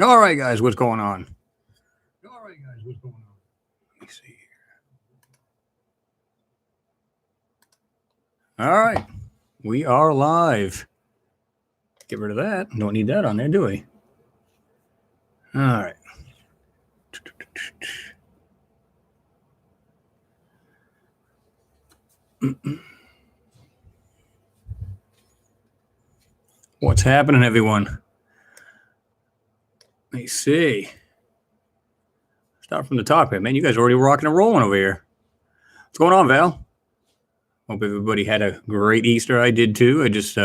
All right, guys, what's going on? All right, guys, what's going on? Let me see here. All right, we are live. Get rid of that. Don't need that on there, do we? All right. What's happening, everyone? Let me see. Start from the top here, man. You guys are already rocking and rolling over here. What's going on, Val? Hope everybody had a great Easter. I did too. I just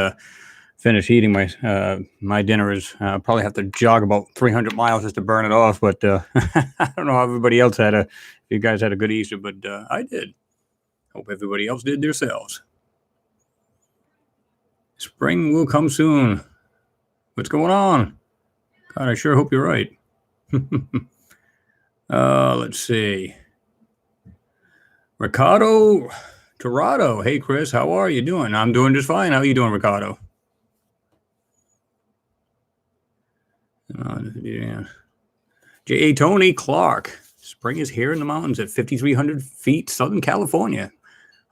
finished eating my dinner. Is probably have to jog about 300 miles just to burn it off. But I don't know how everybody else had if you guys had a good Easter, but I did. Hope everybody else did themselves. Spring will come soon. What's going on? God, I sure hope you're right. Let's see. Ricardo Torado. Hey, Chris, how are you doing? I'm doing just fine. How are you doing, Ricardo? Yeah. J.A. Tony Clark. Spring is here in the mountains at 5,300 feet, Southern California.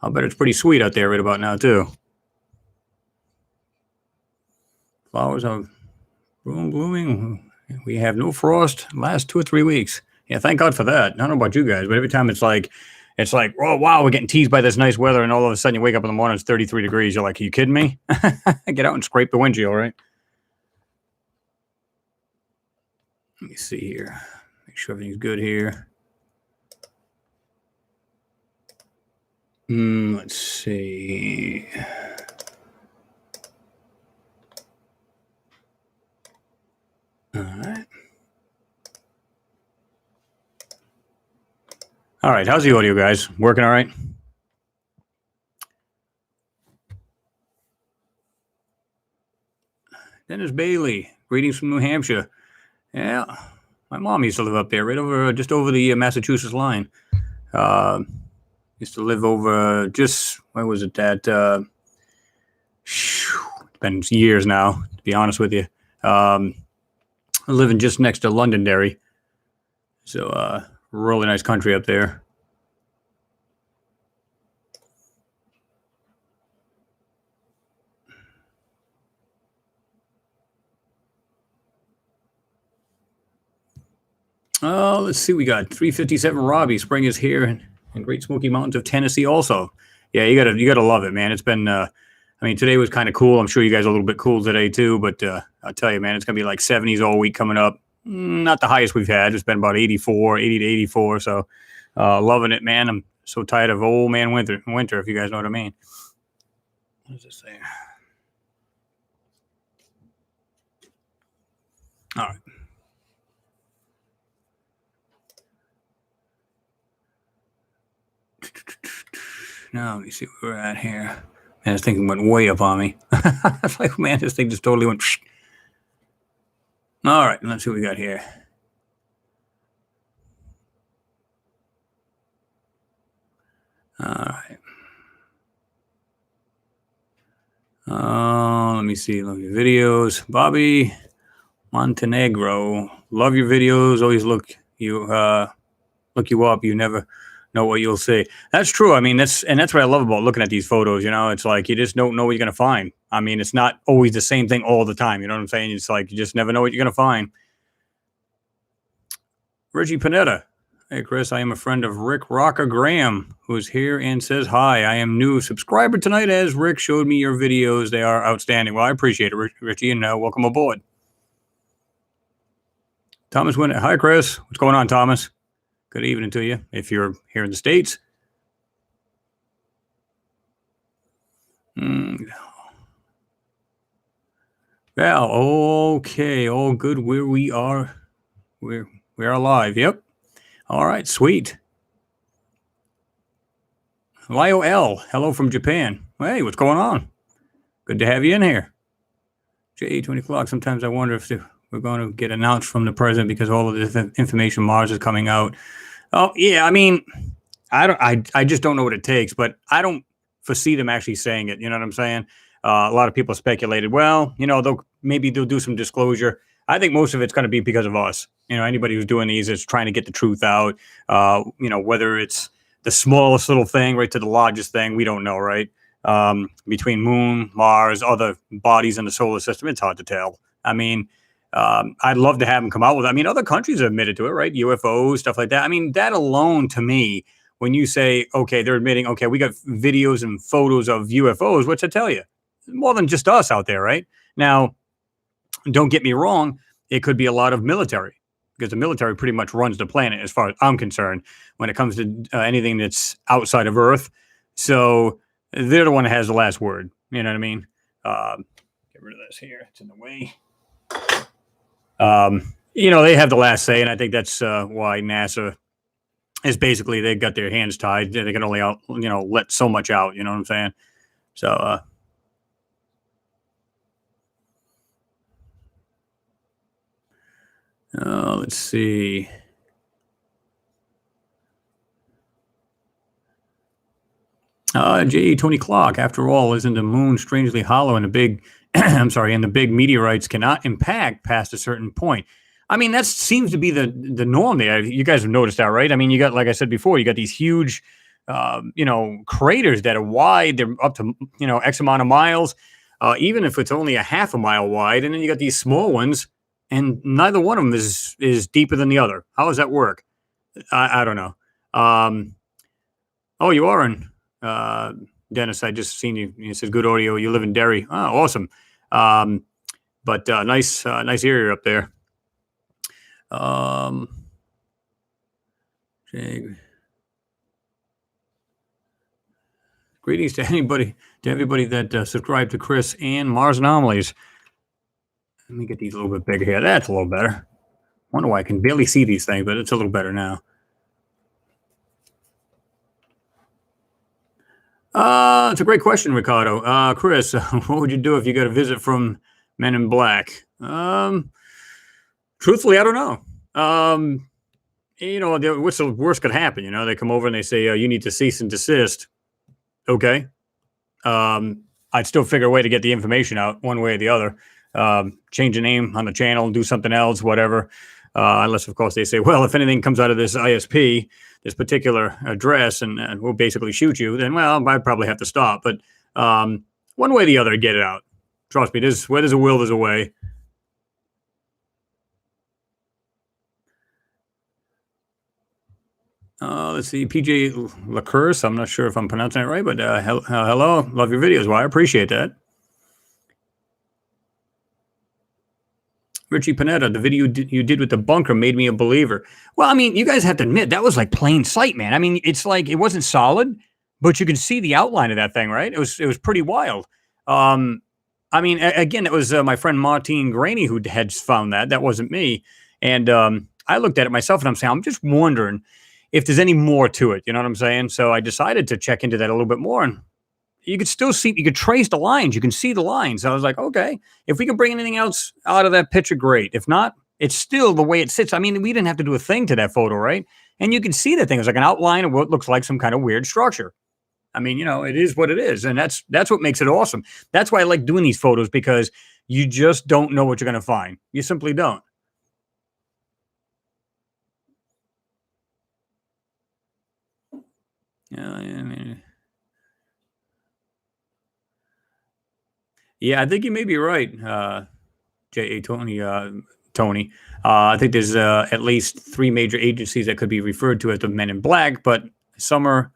I'll bet it's pretty sweet out there right about now, too. Flowers are blooming. We have no frost last 2 or 3 weeks. Yeah, thank God for that. I don't know about you guys, but every time it's like, oh, wow, we're getting teased by this nice weather, and all of a sudden you wake up in the morning, it's 33 degrees. You're like, are you kidding me? Get out and scrape the windshield, right? Let me see here. Make sure everything's good here. Let's see. All right. All right. How's the audio, guys? Working all right? Dennis Bailey. Greetings from New Hampshire. Yeah. My mom used to live up there, right over, just over the Massachusetts line. Used to live over just, where was it at? It's been years now, to be honest with you. Living just next to Londonderry. So, really nice country up there. Oh, let's see. We got 357 Robbie. Spring is here in Great Smoky Mountains of Tennessee also. Yeah, you gotta love it, man. It's been, I mean, today was kind of cool. I'm sure you guys are a little bit cool today too, but I'll tell you, man, it's going to be like 70s all week coming up. Not the highest we've had. It's been about 80 to 84. So loving it, man. I'm so tired of old man winter, if you guys know what I mean. What does this say? All right. Now, let me see where we're at here. Man, this thing went way up on me. It's like, man, this thing just totally went. All right, let's see what we got here. All right. Let me see. Love your videos. Bobby Montenegro. Love your videos. Always look you up. You never know what you'll see. That's true. I mean, that's what I love about looking at these photos. You know, it's like you just don't know what you're gonna find. I mean, it's not always the same thing all the time. You know what I'm saying? It's like you just never know what you're gonna find. Reggie Panetta. Hey, Chris, I am a friend of Rick Rocker Graham, who's here and says hi. I am new subscriber tonight as Rick showed me your videos. They are outstanding. Well, I appreciate it, Richie, and welcome aboard. Thomas Winter. Hi, Chris. What's going on, Thomas? Good evening to you if you're here in the States. Well, okay. All good where we are. We are live. Yep. All right. Sweet. Lio L. Hello from Japan. Hey, what's going on? Good to have you in here. J. 20 o'clock. Sometimes I wonder if we're going to get announced from the president because all of this information Mars is coming out. Oh, yeah. I mean, I just don't know what it takes, but I don't foresee them actually saying it. You know what I'm saying? A lot of people speculated, well, you know, they'll do some disclosure. I think most of it's going to be because of us. Anybody who's doing these is trying to get the truth out. Whether it's the smallest little thing right to the largest thing, we don't know, right? Between Moon, Mars, other bodies in the solar system, it's hard to tell. I mean, I'd love to have them come out with. I mean, other countries have admitted to it, right? UFOs, stuff like that. I mean, that alone, to me, when you say, okay, they're admitting, okay, we got videos and photos of UFOs, what's it tell you? More than just us out there, right? Now, don't get me wrong, it could be a lot of military, because the military pretty much runs the planet as far as I'm concerned when it comes to anything that's outside of Earth. So they're the one that has the last word. You know what I mean? Get rid of this here. It's in the way. They have the last say, and I think that's why NASA is basically, they've got their hands tied. They can only let so much out. You know what I'm saying? So let's see. Tony Clark, after all, isn't the moon strangely hollow and the big, I'm sorry, and the big meteorites cannot impact past a certain point? I mean, that seems to be the norm there. You guys have noticed that, right? I mean, you got, like I said before, you got these huge, craters that are wide. They're up to, X amount of miles, even if it's only a half a mile wide. And then you got these small ones, and neither one of them is deeper than the other. How does that work? I don't know. Oh, you are in. Dennis, I just seen you. You said good audio. You live in Derry. Oh, awesome. But nice area up there. Greetings to everybody that subscribed to Chris and Mars Anomalies. Let me get these a little bit bigger here. That's a little better. Wonder why I can barely see these things, but it's a little better now. It's a great question, Ricardo. Chris, what would you do if you got a visit from Men in Black? Truthfully, I don't know. What's the worst could happen? They come over and they say, you need to cease and desist. Okay. I'd still figure a way to get the information out one way or the other. Change the name on the channel, do something else, whatever. Unless, of course, they say, well, if anything comes out of this ISP, this particular address, and we'll basically shoot you, then, well, I'd probably have to stop. But one way or the other, get it out. Trust me, where there's a will, there's a way. Let's see, PJ LaCurse. I'm not sure if I'm pronouncing it right, but hello. Love your videos. Well, I appreciate that. Richie Panetta, the video you did with the bunker made me a believer. Well, I mean, you guys have to admit, that was like plain sight, man. I mean, it's like, it wasn't solid, but you can see the outline of that thing, right? It was pretty wild. I mean, again, it was my friend Martine Graney who had found that. That wasn't me. And I looked at it myself and I'm saying, I'm just wondering if there's any more to it. You know what I'm saying? So I decided to check into that a little bit more, and you could still see, you could trace the lines. You can see the lines. So I was like, okay, if we can bring anything else out of that picture, great. If not, it's still the way it sits. I mean, we didn't have to do a thing to that photo, right? And you can see that thing. It's like an outline of what looks like some kind of weird structure. I mean, it is what it is. And that's what makes it awesome. That's why I like doing these photos, because you just don't know what you're going to find. You simply don't. Yeah, I mean, yeah, I think you may be right, J.A. Tony. I think there's at least 3 major agencies that could be referred to as the Men in Black, but some are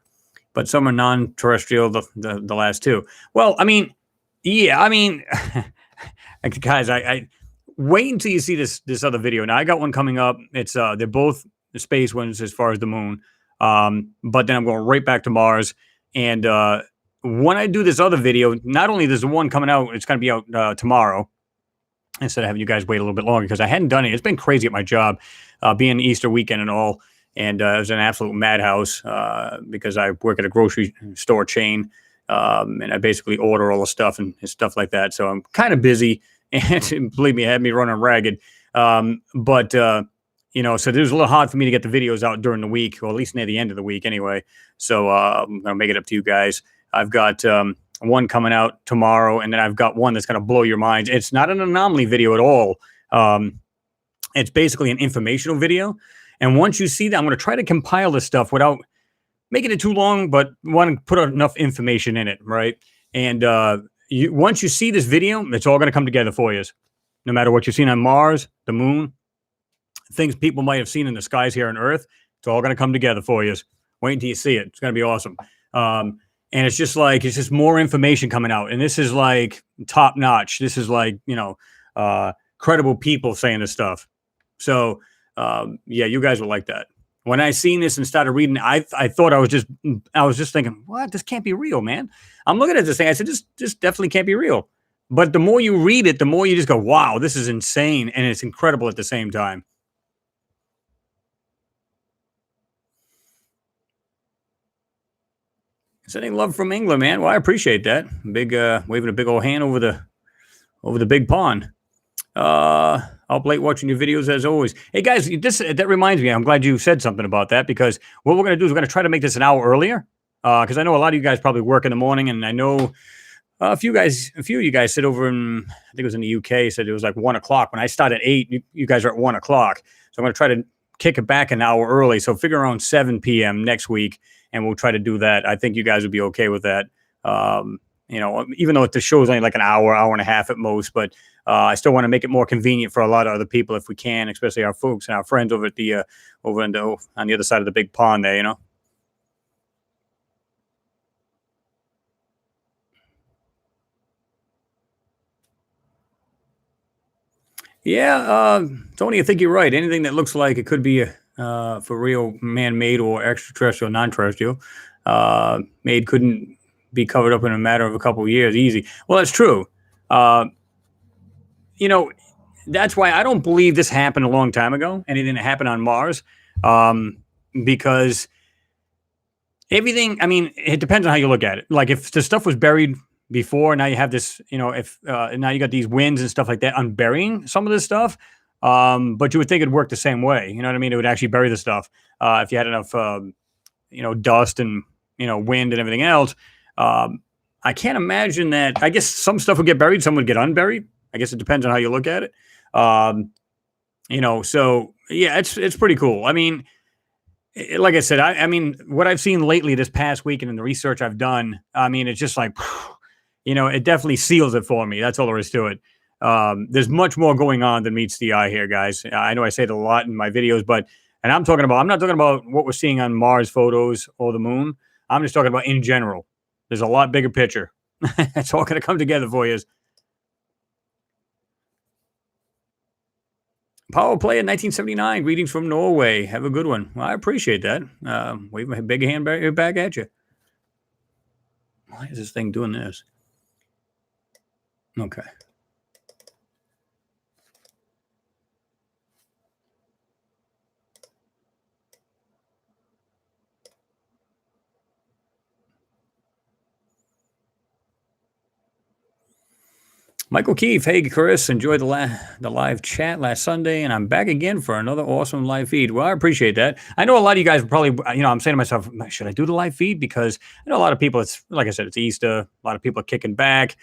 non-terrestrial. The last 2. Well, I mean, yeah, I mean, guys, I wait until you see this other video. Now I got one coming up. It's they're both the space ones as far as the moon. But then I'm going right back to Mars. And when I do this other video, not only there's the one coming out, it's going to be out tomorrow, instead of having you guys wait a little bit longer, because I hadn't done it. It's been crazy at my job, being Easter weekend and all. And it was an absolute madhouse because I work at a grocery store chain, and I basically order all the stuff and stuff like that. So I'm kind of busy, and believe me, it had me running ragged. But so it was a little hard for me to get the videos out during the week, or at least near the end of the week anyway. So I'm going to make it up to you guys. I've got one coming out tomorrow, and then I've got one that's going to blow your minds. It's not an anomaly video at all. It's basically an informational video. And once you see that, I'm going to try to compile this stuff without making it too long, but want to put enough information in it, right? And once you see this video, it's all going to come together for you. No matter what you've seen on Mars, the moon, things people might have seen in the skies here on Earth, it's all going to come together for you. Wait until you see it. It's going to be awesome. And it's just more information coming out. And this is like top notch. This is like, credible people saying this stuff. So, yeah, you guys will like that. When I seen this and started reading, I thought I was just thinking, what? This can't be real, man. I'm looking at this thing. I said, this definitely can't be real. But the more you read it, the more you just go, wow, this is insane. And it's incredible at the same time. Sending love from England, man. Well, I appreciate that. Big waving a big old hand over the big pond. Up late watching your videos as always. Hey guys, that reminds me. I'm glad you said something about that, because what we're gonna do is we're gonna try to make this an hour earlier. Because I know a lot of you guys probably work in the morning, and I know a few of you guys sit over in, I think it was in the UK, said it was like 1 o'clock. When I start at 8, you guys are at 1 o'clock. So I'm gonna try to kick it back an hour early. So figure around 7 p.m. next week, and we'll try to do that. I think you guys would be okay with that. Even though the show's only like an hour and a half at most, but I still want to make it more convenient for a lot of other people if we can, especially our folks and our friends over at the on the other side of the big pond there. Yeah, Tony, I think you're right. Anything that looks like it could be for real, man-made or extraterrestrial, non-terrestrial, made couldn't be covered up in a matter of a couple of years, easy. Well, that's true. That's why I don't believe this happened a long time ago and it didn't happen on Mars, because everything, I mean, it depends on how you look at it. Like if the stuff was buried before, now you have this, if now you got these winds and stuff like that unburying some of this stuff. But you would think it'd work the same way. You know what I mean? It would actually bury the stuff if you had enough, dust and, wind and everything else. I can't imagine that. I guess some stuff would get buried, some would get unburied. I guess it depends on how you look at it. So yeah, it's pretty cool. I mean, like I said, I mean, what I've seen lately this past week and in the research I've done, I mean, it's just like, it definitely seals it for me. That's all there is to it. There's much more going on than meets the eye here, guys. I know I say it a lot in my videos, and I'm not talking about what we're seeing on Mars photos or the moon. I'm just talking about in general. There's a lot bigger picture. It's all going to come together for you. Power play in 1979. Greetings from Norway. Have a good one. Well, I appreciate that. Wave my big hand back at you. Why is this thing doing this? Okay. Michael Keefe, hey Chris, enjoyed the live chat last Sunday, and I'm back again for another awesome live feed. Well, I appreciate that. I know a lot of you guys probably, I'm saying to myself, should I do the live feed? Because I know a lot of people, it's like I said, it's Easter. A lot of people are kicking back.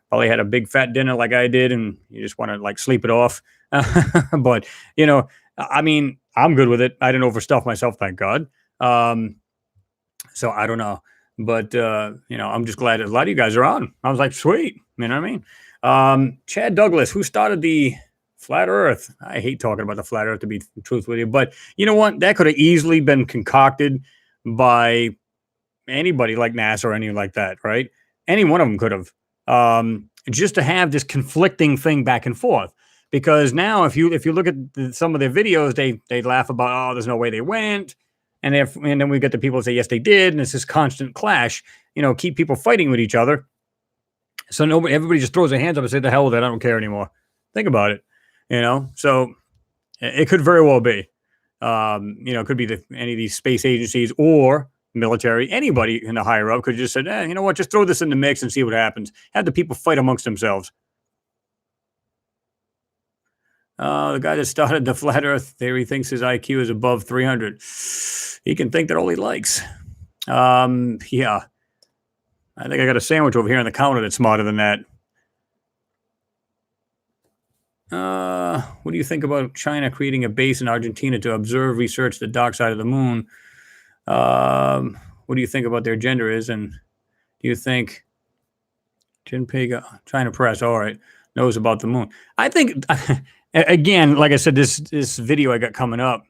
Probably had a big fat dinner like I did, and you just want to like sleep it off. But I mean, I'm good with it. I didn't overstuff myself, thank God. So I don't know, but I'm just glad a lot of you guys are on. I was like, sweet, you know what I mean? Chad Douglas, who started the flat Earth? I hate talking about the flat Earth, to be truthful with you, but you know what? That could have easily been concocted by anybody like NASA or anything like that, right? Any one of them could have, just to have this conflicting thing back and forth. Because now, if you look at some of their videos, they laugh about, oh, there's no way they went, and then we get the people that say yes they did, and it's this constant clash. Keep people fighting with each other. So everybody just throws their hands up and say, the hell with it, I don't care anymore. Think about it, So it could very well be, it could be any of these space agencies or military, anybody in the higher up could just say, you know what, just throw this in the mix and see what happens. Have the people fight amongst themselves. The guy that started the flat Earth theory thinks his IQ is above 300. He can think that all he likes. Yeah. I think I got a sandwich over here on the counter that's smarter than that. What do you think about China creating a base in Argentina to observe, research the dark side of the moon? What do you think about their gender is? And do you think Jinping, China press, all right, knows about the moon? I think, again, like I said, this video I got coming up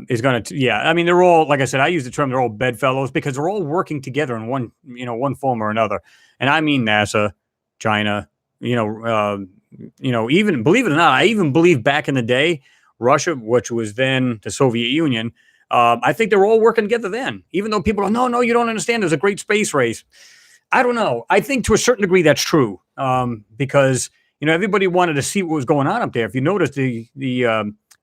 is going to, yeah, I mean, they're all, like I said, I use the term, they're all bedfellows because they're all working together in one form or another. And I mean NASA, China, even believe it or not, I even believe back in the day, Russia, which was then the Soviet Union, I think they were all working together then, even though people go, no, you don't understand. There's a great space race. I don't know. I think to a certain degree that's true because, everybody wanted to see what was going on up there. If you notice, they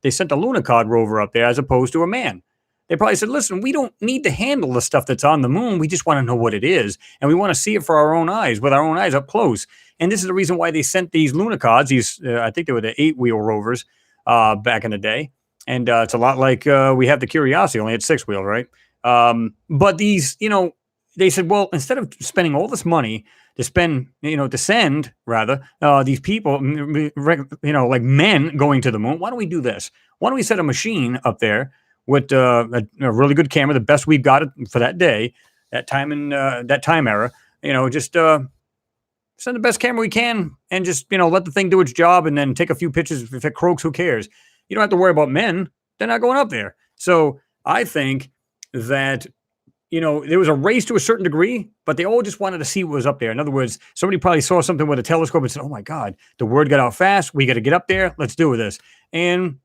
sent a Lunokhod rover up there as opposed to a man. They probably said, listen, we don't need to handle the stuff that's on the moon. We just want to know what it is. And we want to see it for our own eyes, with our own eyes up close. And this is the reason why they sent these Lunokods. I think they were the 8-wheel rovers back in the day. And it's a lot like we have the Curiosity, only at 6-wheel, right? But these, they said, well, instead of spending all this money to send these people, like men going to the moon, why don't we do this? Why don't we set a machine up there with a really good camera, the best we've got for that day, that time in that time era, just send the best camera we can and just, let the thing do its job and then take a few pictures. If it croaks, who cares? You don't have to worry about men. They're not going up there. So I think that, there was a race to a certain degree, but they all just wanted to see what was up there. In other words, somebody probably saw something with a telescope and said, oh my God, the word got out fast. We got to get up there. Let's do this. And,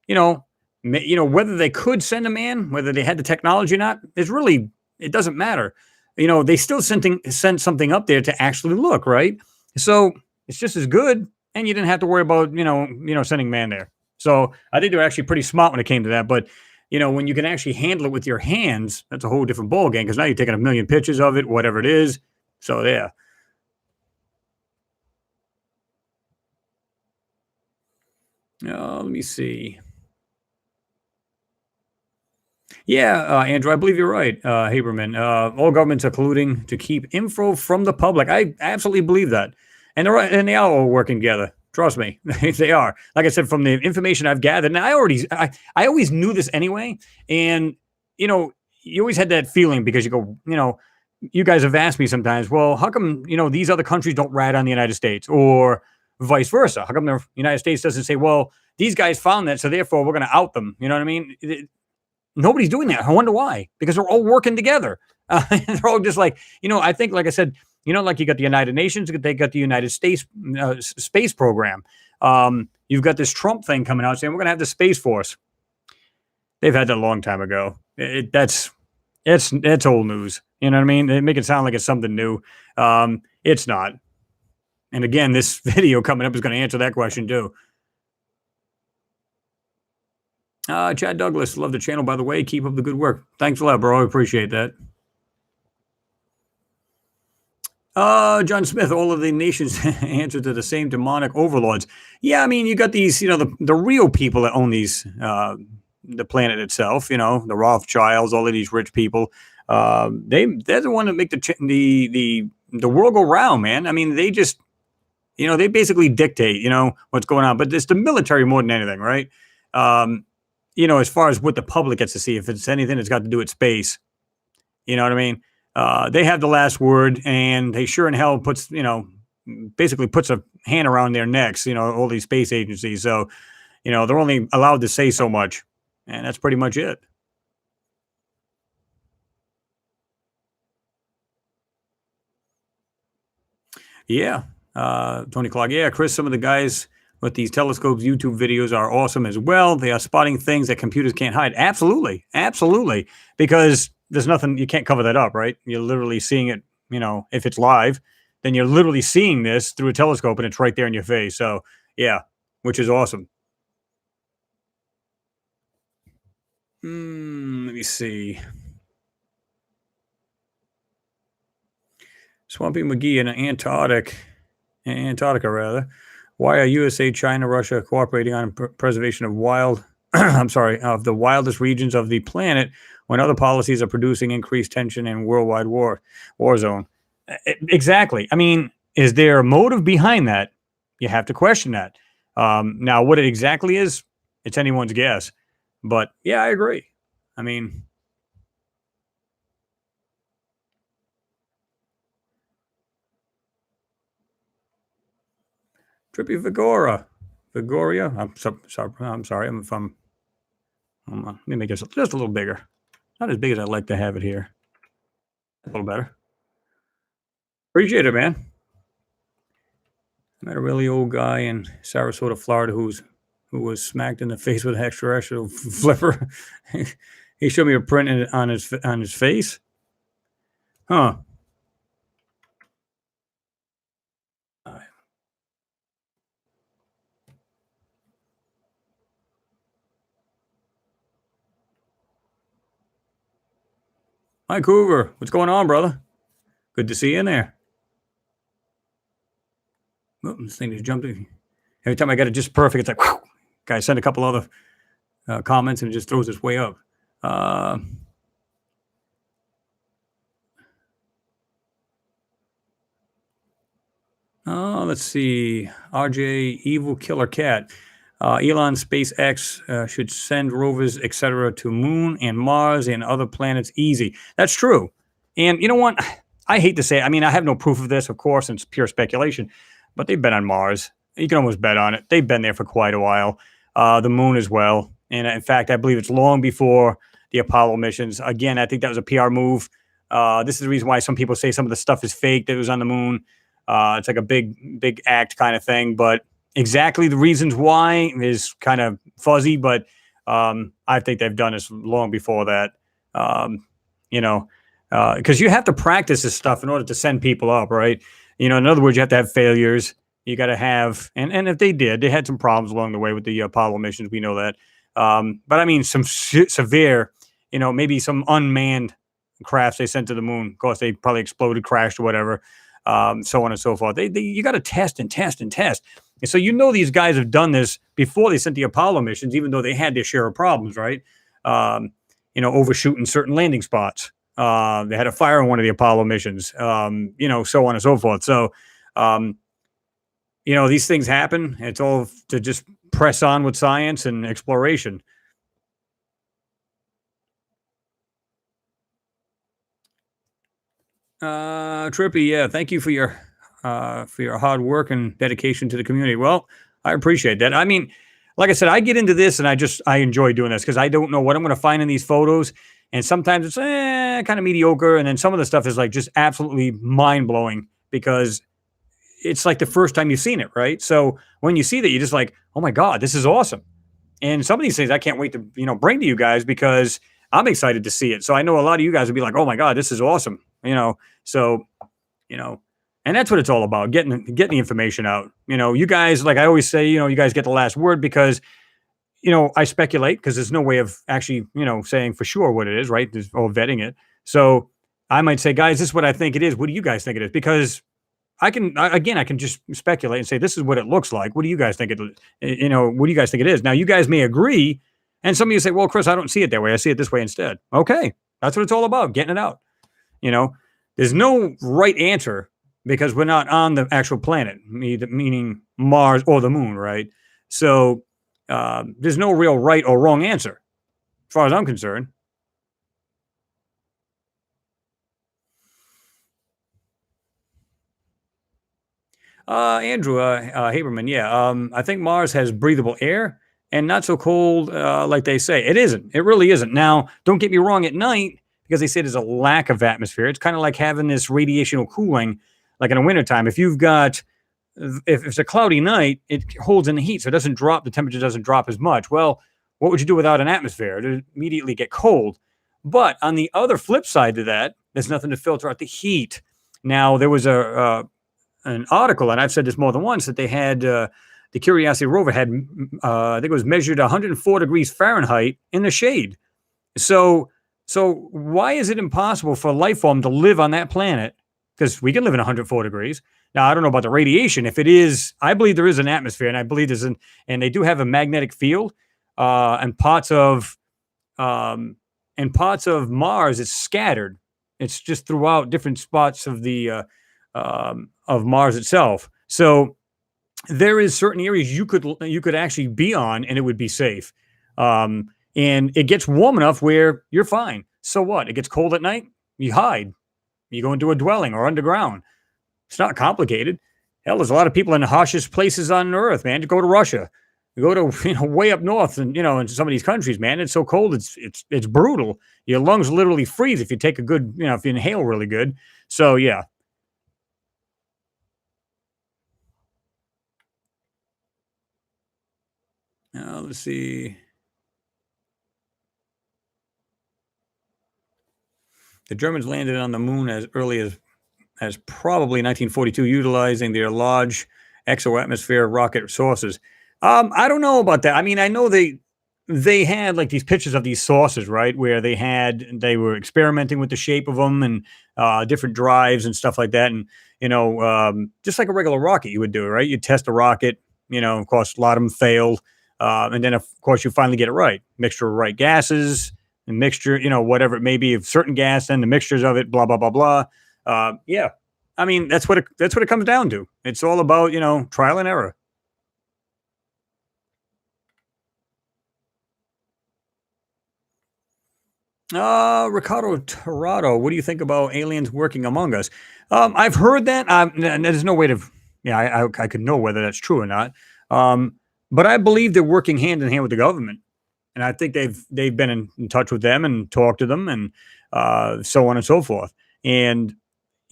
whether they could send a man, whether they had the technology or not, it doesn't matter. They still sent something up there to actually look, right? So it's just as good. And you didn't have to worry about, sending man there. So I think they're actually pretty smart when it came to that. But, when you can actually handle it with your hands, that's a whole different ballgame because now you're taking a million pictures of it, whatever it is. So, yeah. Let me see. Yeah, Andrew, I believe you're right, Haberman. All governments are colluding to keep info from the public. I absolutely believe that, and they are all working together. Trust me, they are. Like I said, from the information I've gathered, and I always knew this anyway. And you always had that feeling because you go, you guys have asked me sometimes, well, how come these other countries don't rat on the United States, or vice versa? How come the United States doesn't say, well, these guys found that, so therefore we're going to out them? You know what I mean? Nobody's doing that. I wonder why. Because they're all working together. They're all just like, I think, like I said, like you got the United Nations, they got the United States space program. You've got this Trump thing coming out saying we're going to have the Space Force. They've had that a long time ago. That's old news. You know what I mean? They make it sound like it's something new. It's not. And again, this video coming up is going to answer that question too. Chad Douglas, love the channel, by the way. Keep up the good work. Thanks a lot, bro. I appreciate that. John Smith, all of the nations answer to the same demonic overlords. Yeah, I mean, you got these, the real people that own these, the planet itself, the Rothschilds, all of these rich people. They're the one that make the world go round, man. I mean, they just, they basically dictate, what's going on. But it's the military more than anything, right? As far as what the public gets to see, if it's anything that's got to do with space, you know what I mean? They have the last word, and they sure in hell basically puts a hand around their necks, all these space agencies. So, they're only allowed to say so much, and that's pretty much it. Yeah. Tony Clark. Yeah, Chris, some of the guys with these telescopes, YouTube videos are awesome as well. They are spotting things that computers can't hide. Absolutely. Absolutely. Because there's nothing, you can't cover that up, right? You're literally seeing it, if it's live, then you're literally seeing this through a telescope and it's right there in your face. So, yeah, which is awesome. Let me see. Swampy McGee in Antarctica, rather. Why are USA, China, Russia cooperating on preservation of of the wildest regions of the planet when other policies are producing increased tension in worldwide war zone? Exactly. I mean, is there a motive behind that? You have to question that. Now, what it exactly is, it's anyone's guess. But yeah, I agree. I mean, Trippy Vigora, Vigoria. Sorry. I'm sorry. I'm from. Hold on. Let me make this just a little bigger. Not as big as I'd like to have it here. A little better. Appreciate it, man. I met a really old guy in Sarasota, Florida, who was smacked in the face with an extraterrestrial flipper. He showed me a print on his face. Huh. Hi, Cougar. What's going on, brother? Good to see you in there. Oh, this thing just jumped in. Every time I got it just perfect, it's like, whew. Guy sent a couple other comments and it just throws its way up. Let's see. RJ, Evil Killer Cat. Elon SpaceX should send rovers, etc., to Moon and Mars and other planets easy. That's true. And you know what? I hate to say it. I mean, I have no proof of this, of course, and it's pure speculation, but they've been on Mars. You can almost bet on it. They've been there for quite a while. The Moon as well. And in fact, I believe it's long before the Apollo missions. Again, I think that was a PR move. This is the reason why some people say some of the stuff is fake that was on the Moon. It's like a big act kind of thing, but exactly the reasons why is kind of fuzzy. But I think they've done this long before that. Because you have to practice this stuff in order to send people up, right? In other words, you have to have failures. You got to have, and if they had some problems along the way with the Apollo missions. We know that. But I mean, some severe, maybe some unmanned crafts they sent to the moon. Of course, they probably exploded, crashed, or whatever. So on and so forth. You got to test and test and test. And so these guys have done this before they sent the Apollo missions, even though they had their share of problems, right? Overshooting certain landing spots. They had a fire on one of the Apollo missions, so on and so forth. So, these things happen. It's all to just press on with science and exploration. Trippy, yeah, thank you for your hard work and dedication to the community. Well, I appreciate that. I mean, like I said, I get into this and I enjoy doing this because I don't know what I'm going to find in these photos. And sometimes it's kind of mediocre. And then some of the stuff is like just absolutely mind blowing because it's like the first time you've seen it, right? So when you see that, you're just like, oh my God, this is awesome. And some of these things I can't wait to, bring to you guys because I'm excited to see it. So I know a lot of you guys will be like, oh my God, this is awesome. So, and that's what it's all about, getting the information out. You guys, like I always say, you guys get the last word because, I speculate because there's no way of actually, saying for sure what it is, right? There's all vetting it. So I might say, guys, this is what I think it is. What do you guys think it is? Because I can just speculate and say, this is what it looks like. What do you guys think what do you guys think it is? Now, you guys may agree. And some of you say, well, Chris, I don't see it that way. I see it this way instead. Okay. That's what it's all about, getting it out. There's no right answer because we're not on the actual planet, meaning Mars or the moon, right? So there's no real right or wrong answer as far as I'm concerned. Andrew Haberman, yeah. I think Mars has breathable air and not so cold like they say. It isn't. It really isn't. Now, don't get me wrong, at night, because they say there's a lack of atmosphere, it's kind of like having this radiational cooling, like in the wintertime. If it's a cloudy night, it holds in the heat, so it doesn't drop, the temperature doesn't drop as much. Well, what would you do without an atmosphere? It would immediately get cold. But on the other flip side to that, there's nothing to filter out the heat. Now, there was an article, and I've said this more than once, that they had the Curiosity rover had, I think it was measured 104 degrees Fahrenheit in the shade. So why is it impossible for life form to live on that planet? Because we can live in 104 degrees. Now, I don't know about the radiation. If it is, I believe there is an atmosphere, and I believe and they do have a magnetic field, and parts of Mars, it's scattered. It's just throughout different spots of the of Mars itself. So there is certain areas you could actually be on and it would be safe. And it gets warm enough where you're fine. So what? It gets cold at night, you hide. You go into a dwelling or underground. It's not complicated. Hell, there's a lot of people in the harshest places on earth, man. You go to Russia, you go to way up north, and in some of these countries, man, it's so cold, it's brutal. Your lungs literally freeze if you take a good, if you inhale really good. So yeah. Let's see. The Germans landed on the moon as early as probably 1942, utilizing their large exoatmosphere rocket sources. I don't know about that. I mean, I know they had like these pictures of these sources, right, where they were experimenting with the shape of them and different drives and stuff like that, and just like a regular rocket, you would do it, right? You test a rocket, of course, a lot of them failed, and then of course you finally get it right, mixture of right gases, and mixture, whatever it may be of certain gas and the mixtures of it, blah blah blah blah. Yeah, I mean that's what it comes down to. It's all about trial and error. Ricardo Torado, what do you think about aliens working among us? I've heard that. There's no way to, yeah, I could know whether that's true or not. Um, but I believe they're working hand in hand with the government, and I think they've been in touch with them and talked to them, and so on and so forth. And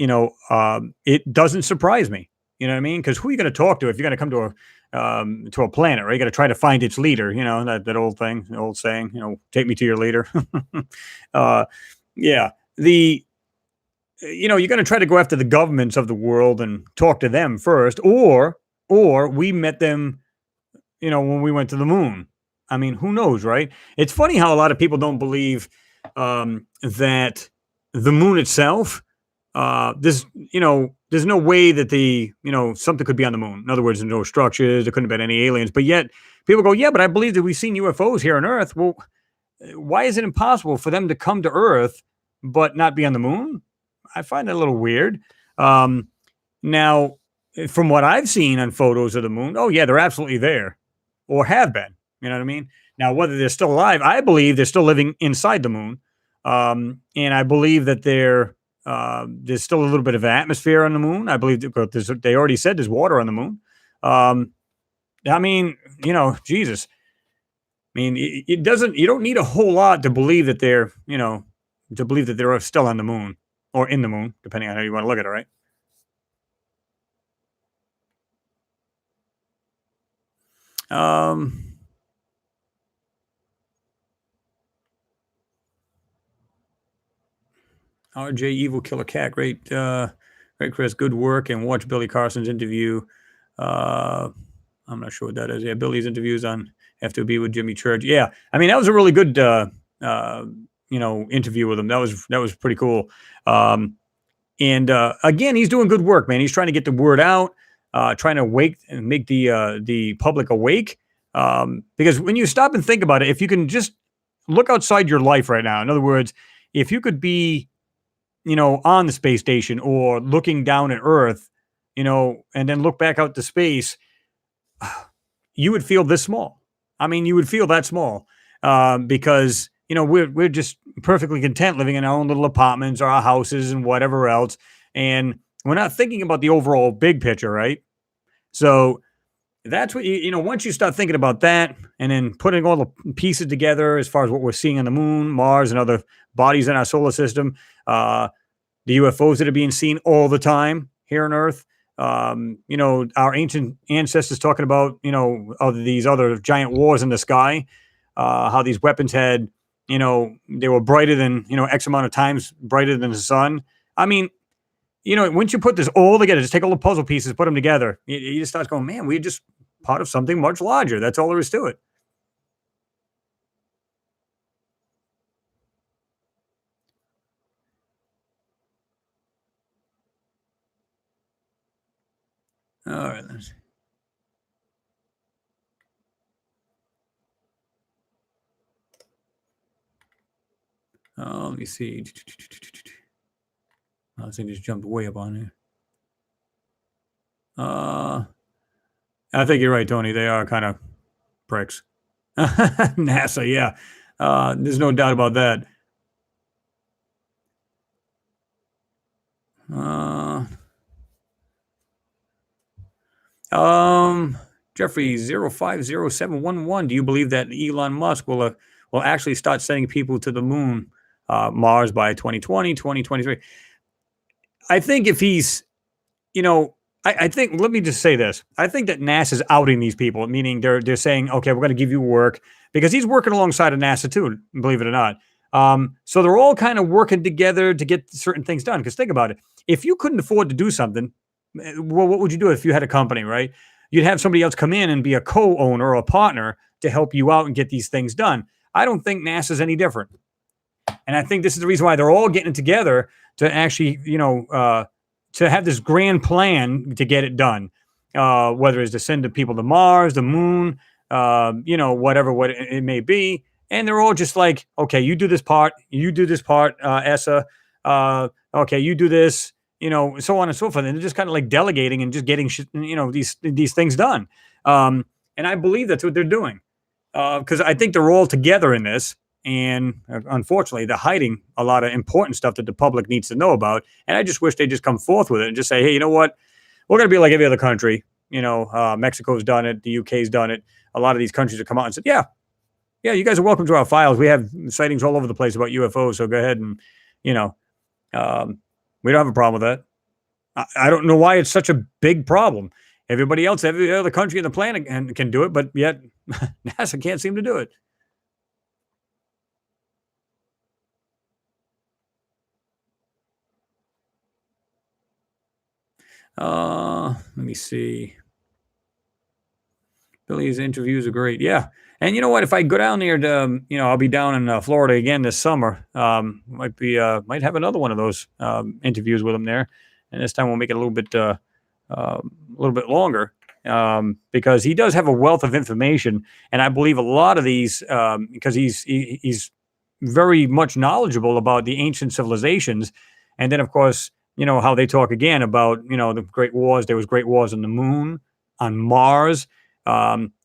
it doesn't surprise me. You know what I mean? Because who are you going to talk to if you're going to come to a planet, right? You got to try to find its leader. That old thing, the old saying. Take me to your leader. uh, yeah, the you're going to try to go after the governments of the world and talk to them first, or we met them, when we went to the moon. I mean, who knows, right? It's funny how a lot of people don't believe that the moon itself, there's no way that something could be on the moon. In other words, no structures, there couldn't have been any aliens. But yet people go, yeah, but I believe that we've seen UFOs here on Earth. Well, why is it impossible for them to come to Earth but not be on the moon? I find that a little weird. Now, from what I've seen on photos of the moon, oh yeah, they're absolutely there, or have been. You know what I mean? Now, whether they're still alive, I believe they're still living inside the moon, and I believe that there's still a little bit of an atmosphere on the moon. I believe they already said there's water on the moon. Um, I mean, Jesus. I mean, it doesn't. You don't need a whole lot to believe that they're still on the moon or in the moon, depending on how you want to look at it, right? Um, RJ Evil Killer Cat, great Chris, good work, and watch Billy Carson's interview. Uh, I'm not sure what that is. Yeah, Billy's interviews on F2B with Jimmy Church. Yeah, I mean that was a really good interview with him. That was pretty cool. And again, he's doing good work, man. He's trying to get the word out, trying to wake and make the public awake. Because when you stop and think about it, if you can just look outside your life right now, in other words, if you could be, on the space station or looking down at Earth, and then look back out to space, you would feel this small. I mean, you would feel that small because we're just perfectly content living in our own little apartments or our houses and whatever else, and we're not thinking about the overall big picture, right? So that's what once you start thinking about that, and then putting all the pieces together as far as what we're seeing on the moon, Mars, and other bodies in our solar system, the UFOs that are being seen all the time here on Earth. Our ancient ancestors talking about, of these other giant wars in the sky, how these weapons had, they were brighter than, X amount of times brighter than the sun. I mean, once you put this all together, just take all the puzzle pieces, put them together, you just start going, man, we're just part of something much larger. That's all there is to it. All right. Let me see. I think just jumped way up on here. Uh, I think you're right, Tony. They are kind of pricks. NASA, yeah. There's no doubt about that. Uh, um, Jeffrey 050711. Do you believe that Elon Musk will actually start sending people to the moon, Mars by 2020, 2023? I think if he's, you know, I think let me just say this. I think that NASA's outing these people, meaning they're saying, okay, we're going to give you work because he's working alongside of NASA too, believe it or not. So they're all kind of working together to get certain things done. Because think about it, if you couldn't afford to do something, well, what would you do if you had a company, right? You'd have somebody else come in and be a co-owner or a partner to help you out and get these things done. I don't think NASA's any different. And I think this is the reason why they're all getting together to actually, to have this grand plan to get it done. Whether it's to send the people to Mars, the moon, whatever what it may be. And they're all just like, okay, you do this part, ESSA. Okay, you do this, so on and so forth. And they're just kind of like delegating and just getting, these things done. And I believe that's what they're doing because I think they're all together in this. And unfortunately, they're hiding a lot of important stuff that the public needs to know about. And I just wish they'd just come forth with it and just say, hey, you know what? We're going to be like every other country. Mexico's done it. The UK's done it. A lot of these countries have come out and said, yeah, you guys are welcome to our files. We have sightings all over the place about UFOs. So go ahead and, we don't have a problem with that. I don't know why it's such a big problem. Everybody else, every other country on the planet can do it, but yet NASA can't seem to do it. Let me see. Billy's interviews are great. Yeah. And you know what? If I go down there to, I'll be down in Florida again this summer. Might have another one of those interviews with him there. And this time we'll make it a little bit longer because he does have a wealth of information. And I believe a lot of these, because he's very much knowledgeable about the ancient civilizations. And then, of course, how they talk again about, the great wars. There was great wars on the moon, on Mars,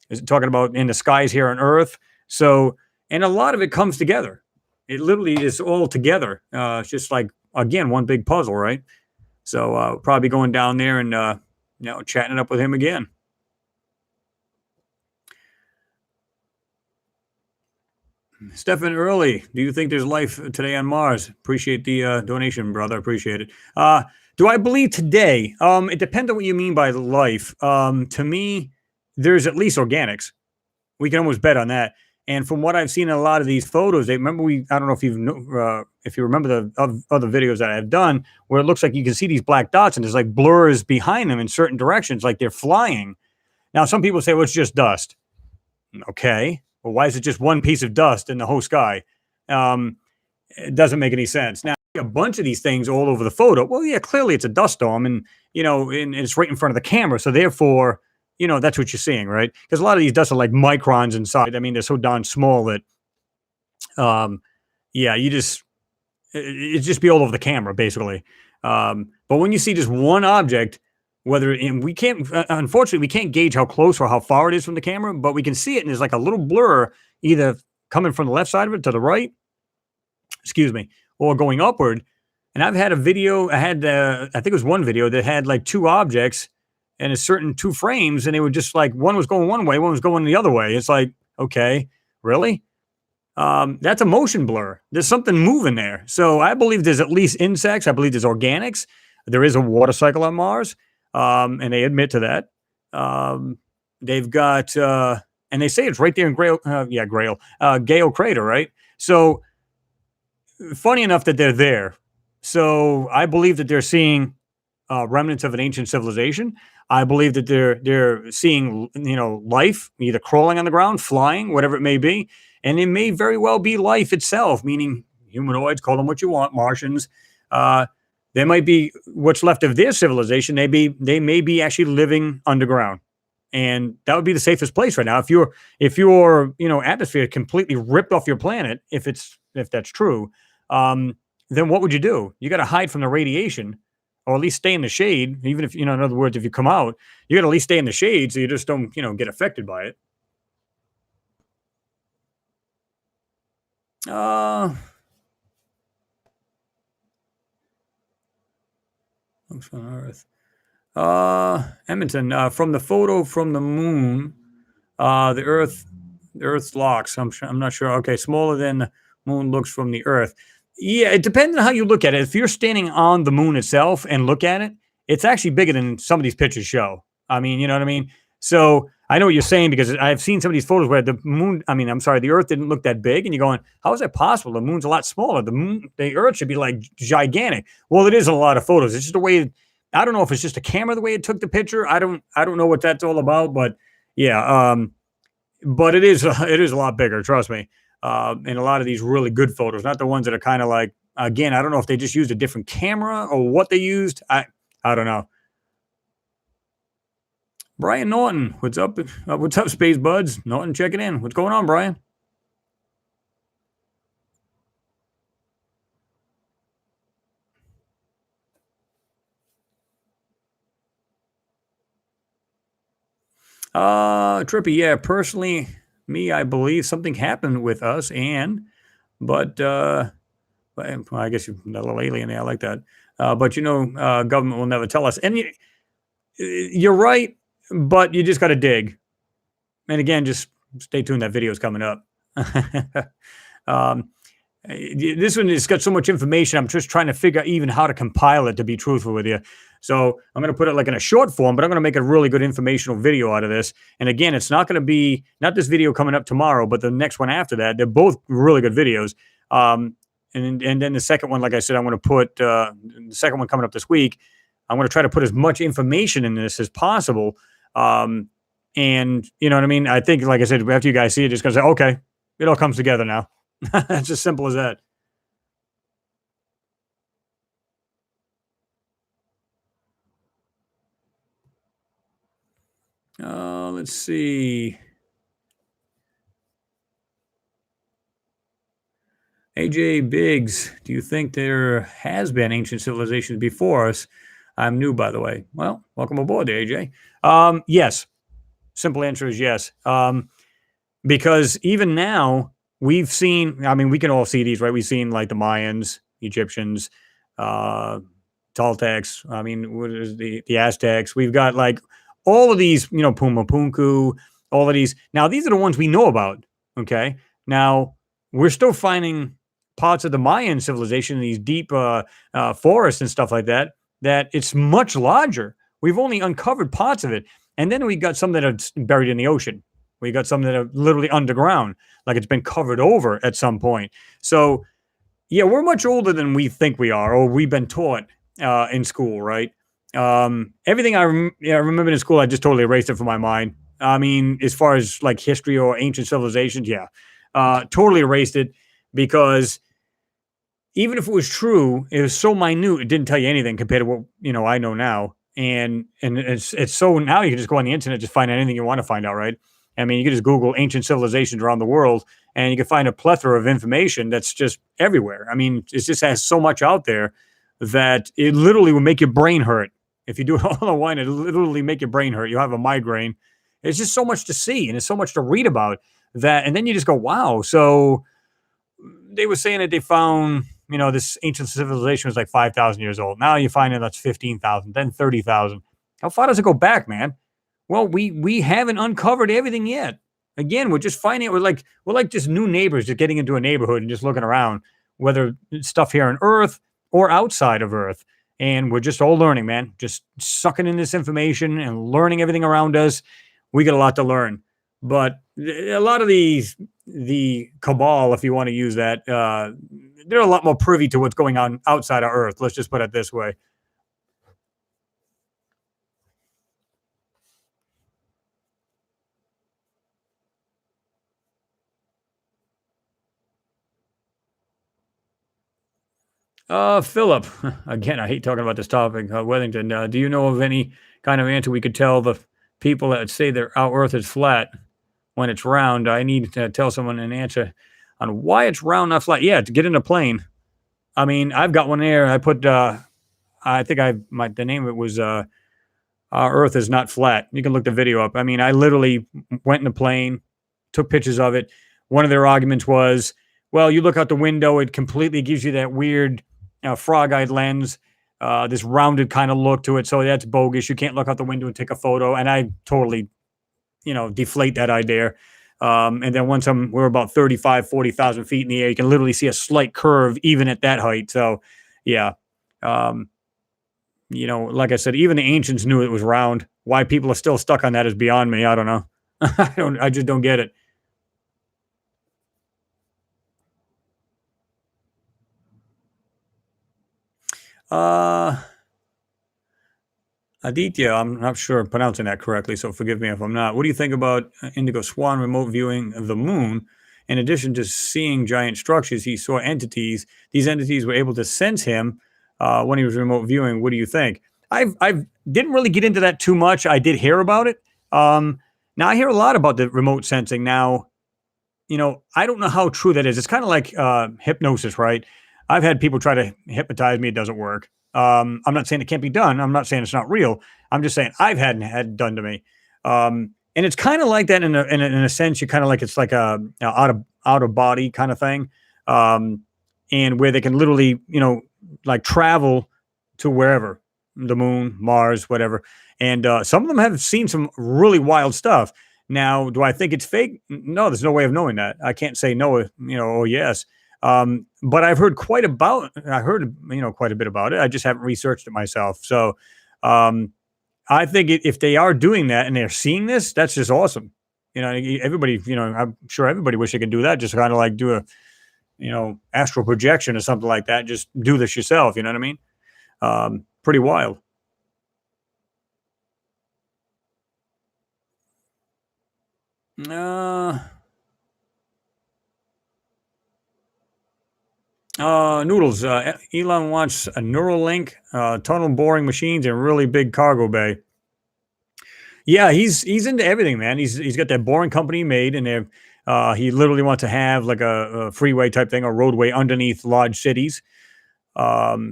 is talking about in the skies here on Earth. So, and a lot of it comes together. It literally is all together. It's just like, again, one big puzzle, right? So probably going down there and, chatting it up with him again. Stephen Early, do you think there's life today on Mars? Appreciate the donation, brother. Appreciate it. Do I believe today? It depends on what you mean by life. To me, there's at least organics. We can almost bet on that. And from what I've seen in a lot of these photos, I don't know if you remember the other videos that I've done, where it looks like you can see these black dots and there's like blurs behind them in certain directions, like they're flying. Now, some people say, well, it's just dust. Okay. Well, why is it just one piece of dust in the whole sky? It doesn't make any sense. Now, a bunch of these things all over the photo. Well, yeah, clearly it's a dust storm and it's right in front of the camera. So therefore, that's what you're seeing, right? Because a lot of these dusts are like microns inside. I mean, they're so darn small that, it just be all over the camera, basically. But when you see just one object, unfortunately, we can't gauge how close or how far it is from the camera, but we can see it, and there's like a little blur either coming from the left side of it to the right, or going upward. And I've had a video, I think it was one video that had like two objects and a certain two frames, and they were just like, one was going one way, one was going the other way. It's like, okay, really? That's a motion blur. There's something moving there. So I believe there's at least insects. I believe there's organics. There is a water cycle on Mars. And they admit to that. They've got, and they say it's right there in Gale Crater, right? So funny enough that they're there. So I believe that they're seeing remnants of an ancient civilization. I believe that they're seeing, life either crawling on the ground, flying, whatever it may be. And it may very well be life itself, meaning humanoids, call them what you want, Martians. There might be what's left of their civilization. They may be actually living underground, and that would be the safest place right now. If your atmosphere completely ripped off your planet, if that's true, then what would you do? You got to hide from the radiation, or at least stay in the shade. Even if, in other words, if you come out, you got to at least stay in the shade so you just don't, get affected by it. Uh, looks on Earth. Edmonton, from the photo from the moon, the Earth's locks. I'm not sure. Okay, smaller than the moon looks from the Earth. Yeah, it depends on how you look at it. If you're standing on the moon itself and look at it, it's actually bigger than some of these pictures show. I mean, you know what I mean? So I know what you're saying because I've seen some of these photos where the moon, I mean, I'm sorry, the Earth didn't look that big, and you're going, how is that possible? The moon's a lot smaller. The Earth should be like gigantic. Well, it is a lot of photos. It's just the way. I don't know if it's just a camera the way it took the picture. I don't know what that's all about, but yeah. But it is a lot bigger. Trust me. And a lot of these really good photos, not the ones that are kind of like, again, I don't know if they just used a different camera or what they used. I don't know. Brian Norton, what's up? What's up, Space Buds? Norton checking in. What's going on, Brian? Trippy, yeah. Personally, me, I believe something happened with us, but well, I guess you're a little alien. Yeah, I like that. But government will never tell us. And you're right, but you just got to dig. And again, just stay tuned. That video is coming up. um, this one has got so much information. I'm just trying to figure out even how to compile it, to be truthful with you. So I'm going to put it like in a short form, but I'm going to make a really good informational video out of this. And again, it's not going to be not this video coming up tomorrow, but the next one after that. They're both really good videos. And then the second one, like I said, I'm going to put the second one coming up this week. I'm going to try to put as much information in this as possible. And you know what I mean? I think, like I said, after you guys see it, just going to say, okay, it all comes together now. It's as simple as that. Let's see. AJ Biggs, do you think there has been ancient civilizations before us? I'm new, by the way. Well, welcome aboard, AJ. Yes. Simple answer is yes. Because even now, we've seen, I mean, we can all see these, right? We've seen like the Mayans, Egyptians, Caltechs, I mean, what is the Aztecs? We've got like all of these, Puma Punku, all of these. Now, these are the ones we know about, okay? Now, we're still finding parts of the Mayan civilization, these deep forests and stuff like that, that it's much larger. We've only uncovered parts of it. And then we got some that are buried in the ocean. We got some that are literally underground, like it's been covered over at some point. So, yeah, we're much older than we think we are, or we've been taught in school, right? Everything I remember in school, I just totally erased it from my mind. I mean, as far as like history or ancient civilizations, yeah, totally erased it because even if it was true, it was so minute, it didn't tell you anything compared to what I know now. And it's so now you can just go on the internet, just find anything you want to find out, right? I mean, you can just Google ancient civilizations around the world, and you can find a plethora of information that's just everywhere. I mean, it just has so much out there that it literally will make your brain hurt. If you do it all in one, it'll literally make your brain hurt. You'll have a migraine. It's just so much to see, and it's so much to read about that. And then you just go, wow. So they were saying that they found, this ancient civilization was like 5,000 years old. Now you find that's 15,000, then 30,000. How far does it go back, man? Well, we haven't uncovered everything yet. Again, we're just finding it. We're like just new neighbors, just getting into a neighborhood and just looking around, whether it's stuff here on Earth or outside of Earth. And we're just all learning, man. Just sucking in this information and learning everything around us. We got a lot to learn. But a lot of the cabal, if you want to use that, they're a lot more privy to what's going on outside of Earth. Let's just put it this way. Philip, again, I hate talking about this topic. Wethington, do you know of any kind of answer we could tell the people that say that our Earth is flat when it's round? I need to tell someone an answer on why it's round, not flat. Yeah, to get in a plane. I mean, I've got one there. I I think the name of it was Our Earth is Not Flat. You can look the video up. I mean, I literally went in a plane, took pictures of it. One of their arguments was, well, you look out the window, it completely gives you that weird frog-eyed lens, this rounded kind of look to it. So that's bogus. You can't look out the window and take a photo. And I totally, deflate that idea. And then once we're about 35, 40,000 feet in the air, you can literally see a slight curve even at that height. So, yeah. Um, like I said, even the ancients knew it was round. Why people are still stuck on that is beyond me. I don't know. I just don't get it. Uh, Aditya, I'm not sure I'm pronouncing that correctly, so forgive me if I'm not. What do you think about Indigo Swan remote viewing the moon? In addition to seeing giant structures, he saw entities. These entities were able to sense him when he was remote viewing. What do you think? I've didn't really get into that too much. I did hear about it. Now I hear a lot about the remote sensing. Now, I don't know how true that is. It's kind of like hypnosis, right? I've had people try to hypnotize me. It doesn't work. I'm not saying it can't be done. I'm not saying it's not real. I'm just saying I've had it done to me. And it's kind of like that in a sense. You kind of like it's like a out of body kind of thing, and where they can literally like travel to wherever, the moon, Mars, whatever. And some of them have seen some really wild stuff. Now, do I think it's fake? No, there's no way of knowing that. I can't say no, or yes. But I've heard quite a bit about it. I just haven't researched it myself. So, I think if they are doing that and they're seeing this, that's just awesome. Everybody, I'm sure everybody wish they could do that. Just kind of like do a, astral projection or something like that. Just do this yourself. You know what I mean? Pretty wild. Uh, Noodles. Elon wants a Neuralink, tunnel boring machines, and really big cargo bay. Yeah, he's into everything, man. He's got that boring company made, and he literally wants to have like a freeway type thing, a roadway underneath large cities.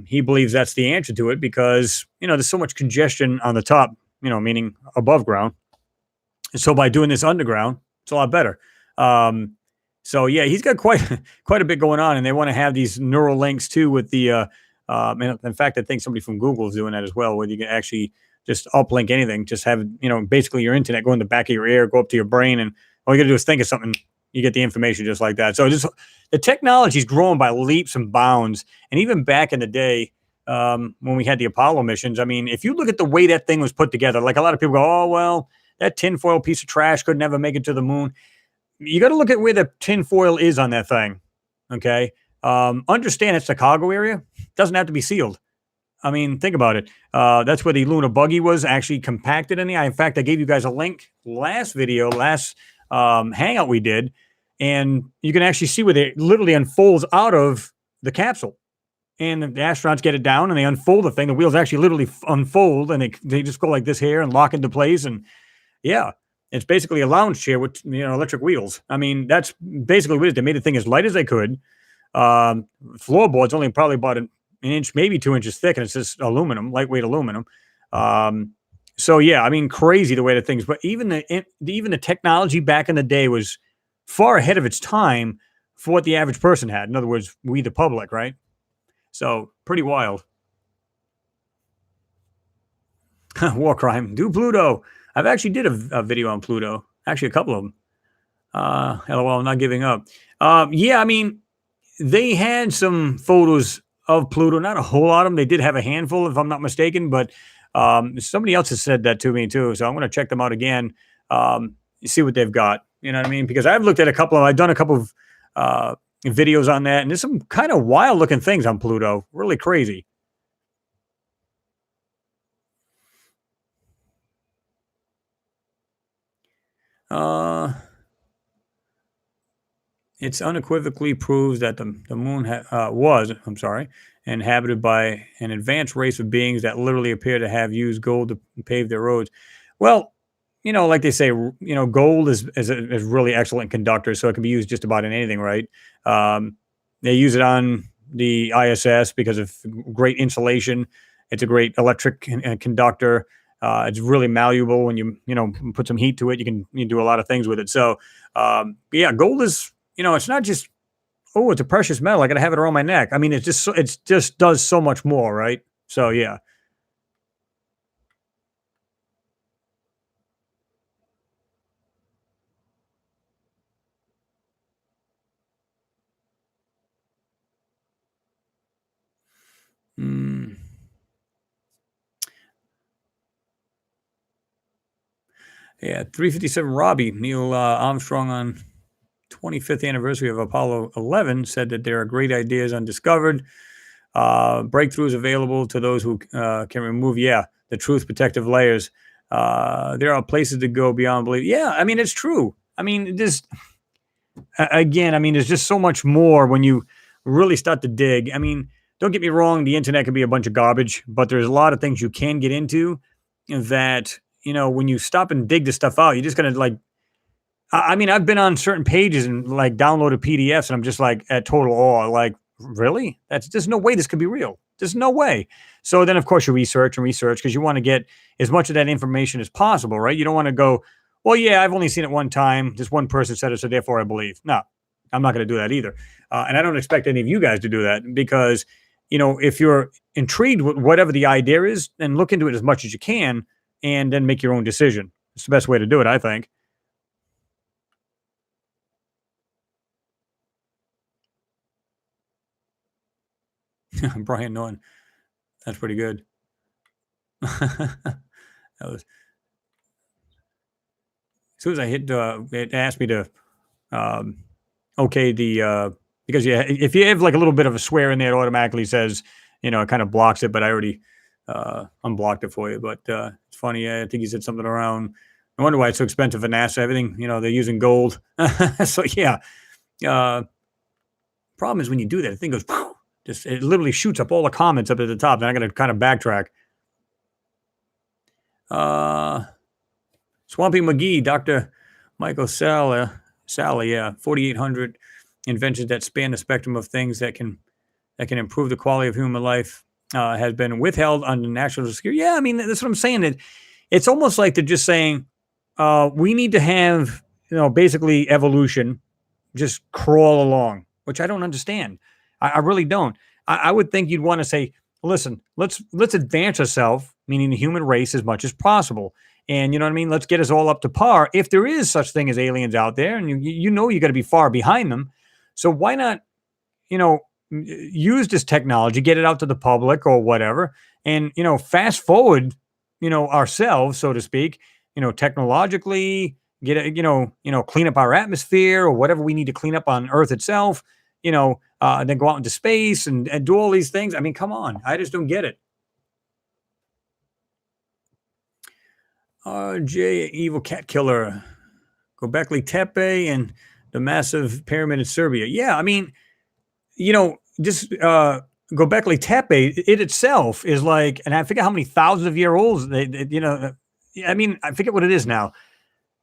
He believes that's the answer to it because there's so much congestion on the top, meaning above ground. And so by doing this underground, it's a lot better. Um, so yeah, he's got quite quite a bit going on, and they want to have these neural links too with the. And in fact, I think somebody from Google is doing that as well, where you can actually just uplink anything, just have basically your internet go in the back of your ear, go up to your brain, and all you got to do is think of something, you get the information just like that. So just the technology's growing by leaps and bounds, and even back in the day. When we had the Apollo missions, I mean, if you look at the way that thing was put together, like a lot of people go, oh, well, that tinfoil piece of trash could never make it to the moon. You got to look at where the tinfoil is on that thing. Okay. Understand it's the cargo area. Doesn't have to be sealed. I mean, think about it. That's where the lunar buggy was actually compacted in the eye. In fact, I gave you guys a link last hangout we did, and you can actually see where it literally unfolds out of the capsule. And the astronauts get it down and they unfold the thing. The wheels actually literally unfold and they just go like this here and lock into place. And yeah, it's basically a lounge chair with electric wheels. I mean, that's basically what it is. They made the thing as light as they could. Floorboard's only probably about an inch, maybe 2 inches thick, and it's just aluminum, lightweight aluminum. So yeah, I mean, crazy the way the things. But even the technology back in the day was far ahead of its time for what the average person had. In other words, we the public, right? So pretty wild. War crime. Do Pluto. I've actually did a video on Pluto. Actually, a couple of them. LOL, not giving up. Yeah, I mean, they had some photos of Pluto. Not a whole lot of them. They did have a handful, if I'm not mistaken. But somebody else has said that to me too. So I'm going to check them out again. See what they've got. You know what I mean? Because I've looked at I've done a couple of videos on that, and there's some kind of wild looking things on Pluto. Really crazy. It's unequivocally proves that the moon was, I'm sorry, inhabited by an advanced race of beings that literally appear to have used gold to pave their roads. Well, like they say, gold is a really excellent conductor, so it can be used just about in anything, right? They use it on the ISS because of great insulation. It's a great electric conductor. It's really malleable when you put some heat to it. You do a lot of things with it. So yeah, gold is it's not just it's a precious metal. I got to have it around my neck. I mean, it's just does so much more, right? So yeah. Mm, yeah, 357 Robbie, Neil Armstrong on 25th anniversary of Apollo 11 said that there are great ideas undiscovered, breakthroughs available to those who can remove, the truth protective layers. There are places to go beyond belief. Yeah, I mean, it's true. I mean, again, I mean, there's just so much more when you really start to dig. I mean, don't get me wrong, the internet can be a bunch of garbage, but there's a lot of things you can get into that, when you stop and dig this stuff out, you're just going to like, I mean, I've been on certain pages and like downloaded PDFs and I'm just like at total awe. Like, really? There's no way this could be real. There's no way. So then, of course, you research and research because you want to get as much of that information as possible, right? You don't want to go, well, yeah, I've only seen it one time. Just one person said it, so therefore I believe. No, I'm not going to do that either. And I don't expect any of you guys to do that because, if you're intrigued with whatever the idea is, then look into it as much as you can and then make your own decision. It's the best way to do it, I think. Brian Norton. That's pretty good. That was as soon as I hit. It asked me to um, okay the because if you have like a little bit of a swear in there, it automatically says it kind of blocks it. But I already unblocked it for you. But it's funny. I think he said something around. I wonder why it's so expensive for NASA. Everything they're using gold. So yeah. Uh, Problem is when you do that, the thing goes. Just it literally shoots up all the comments up at the top. Then I got to kind of backtrack. Uh, Swampy McGee, Dr. Michael Sally, yeah, 4,800 inventions that span the spectrum of things that can improve the quality of human life has been withheld under national security. Yeah, I mean that's what I'm saying. It's almost like they're just saying we need to have basically evolution just crawl along, which I don't understand. I really don't. I would think you'd want to say, listen, let's advance ourselves, meaning the human race, as much as possible. And you know what I mean? Let's get us all up to par. If there is such thing as aliens out there, and you got to be far behind them. So why not, use this technology, get it out to the public or whatever, and fast forward, ourselves, so to speak, technologically, get it, clean up our atmosphere or whatever we need to clean up on Earth itself, then go out into space and do all these things. I mean, come on. I just don't get it. J Evil Cat Killer, Göbekli Tepe, and the massive pyramid in Serbia. Yeah, I mean, just Göbekli Tepe, it itself is like, and I forget how many thousands of years old. I mean, I forget what it is now.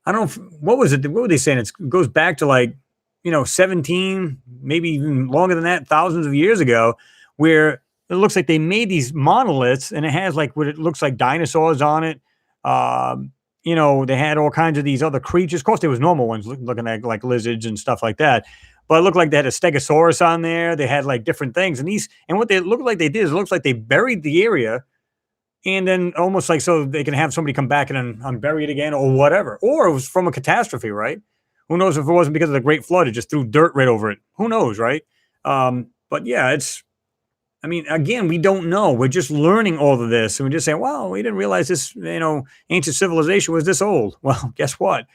I don't know. What was it? What were they saying? It goes back to like 17, maybe even longer than that, thousands of years ago, where it looks like they made these monoliths and it has like what it looks like dinosaurs on it. They had all kinds of these other creatures. Of course, there was normal ones looking at like lizards and stuff like that. But it looked like they had a stegosaurus on there. They had like different things. And what they looked like they did is it looks like they buried the area and then almost like so they can have somebody come back and unbury it again or whatever. Or it was from a catastrophe, right? Who knows if it wasn't because of the Great Flood? It just threw dirt right over it. Who knows, right? But yeah, I mean, again, we don't know. We're just learning all of this. And we're just saying, well, we didn't realize this, ancient civilization was this old. Well, guess what?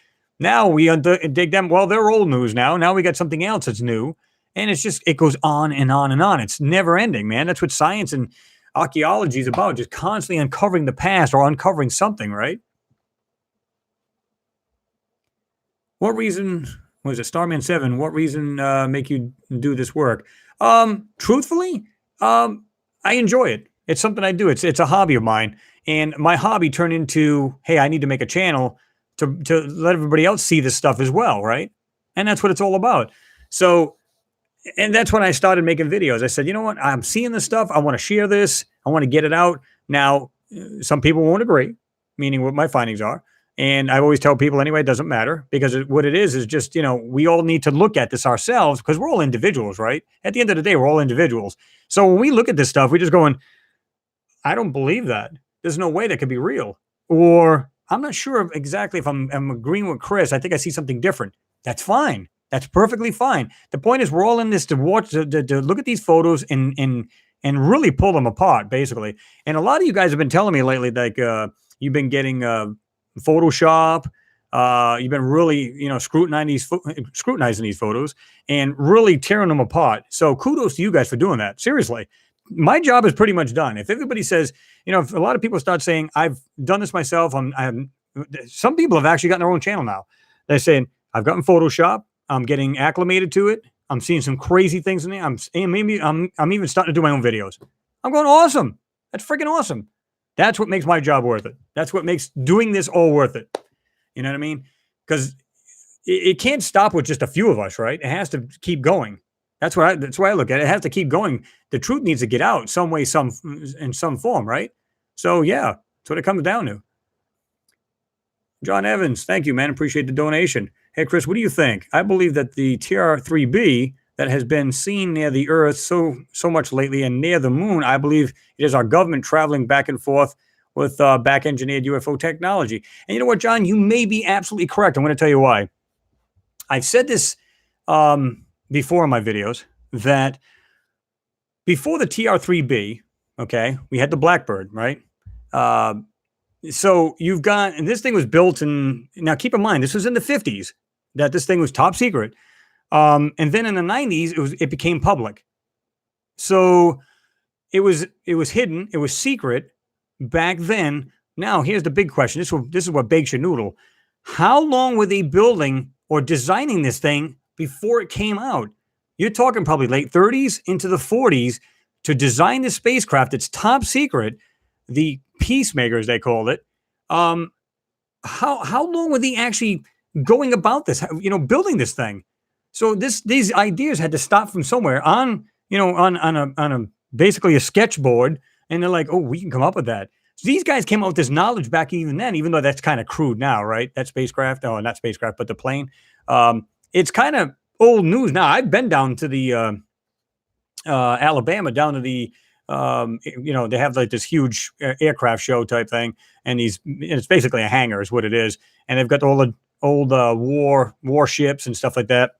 Now we dig them. Well, they're old news now. Now we got something else that's new. And it goes on and on and on. It's never ending, man. That's what science and archaeology is about, just constantly uncovering the past or uncovering something, right? What reason was it Starman 7? What reason make you do this work? Truthfully, I enjoy it. It's something I do. It's a hobby of mine. And my hobby turned into, hey, I need to make a channel to let everybody else see this stuff as well, right? And that's what it's all about. So, and that's when I started making videos. I said, you know what? I'm seeing this stuff. I want to share this. I want to get it out. Now, some people won't agree, meaning what my findings are. And I always tell people anyway, it doesn't matter because what it is just, we all need to look at this ourselves because we're all individuals, right? At the end of the day, we're all individuals. So when we look at this stuff, we're just going, I don't believe that. There's no way that could be real. Or I'm not sure exactly if I'm agreeing with Chris. I think I see something different. That's fine. That's perfectly fine. The point is we're all in this to watch, to look at these photos and really pull them apart, basically. And a lot of you guys have been telling me lately, like you've been getting Photoshop. You've been really, scrutinizing these photos and really tearing them apart. So kudos to you guys for doing that. Seriously, my job is pretty much done. If everybody says, if a lot of people start saying, I've done this myself, some people have actually gotten their own channel now. They're saying, I've gotten Photoshop. I'm getting acclimated to it. I'm seeing some crazy things in there. I'm even starting to do my own videos. I'm going, awesome. That's freaking awesome. That's what makes my job worth it. That's what makes doing this all worth it. You know what I mean? Because it can't stop with just a few of us, right? It has to keep going. That's why I look at it. It has to keep going. The truth needs to get out some way, in some form, right? So yeah, that's what it comes down to. John Evans, thank you, man. Appreciate the donation. Hey, Chris, what do you think? I believe that the TR-3B that has been seen near the Earth so much lately and near the moon, I believe it is our government traveling back and forth with back-engineered UFO technology. And you know what, John? You may be absolutely correct. I'm going to tell you why. I've said this before in my videos that before the TR-3B, okay, we had the Blackbird, right? So you've got, and this thing was built now keep in mind, this was in the 50s that this thing was top secret. And then in the 90s, it became public. So it was hidden. It was secret back then. Now, here's the big question. This is what bakes your noodle. How long were they building or designing this thing before it came out? You're talking probably late 30s into the 40s to design this spacecraft. It's top secret. The Peacemakers, they called it. How long were they actually going about this? Building this thing. So these ideas had to stop from somewhere on a basically a sketchboard, and they're like, oh, we can come up with that. So these guys came up with this knowledge back even then, even though that's kind of crude now, right? That spacecraft, not spacecraft, but the plane. It's kind of old news now. I've been down to the Alabama, down to the they have like this huge aircraft show type thing, and it's basically a hangar is what it is, and they've got all the old warships and stuff like that,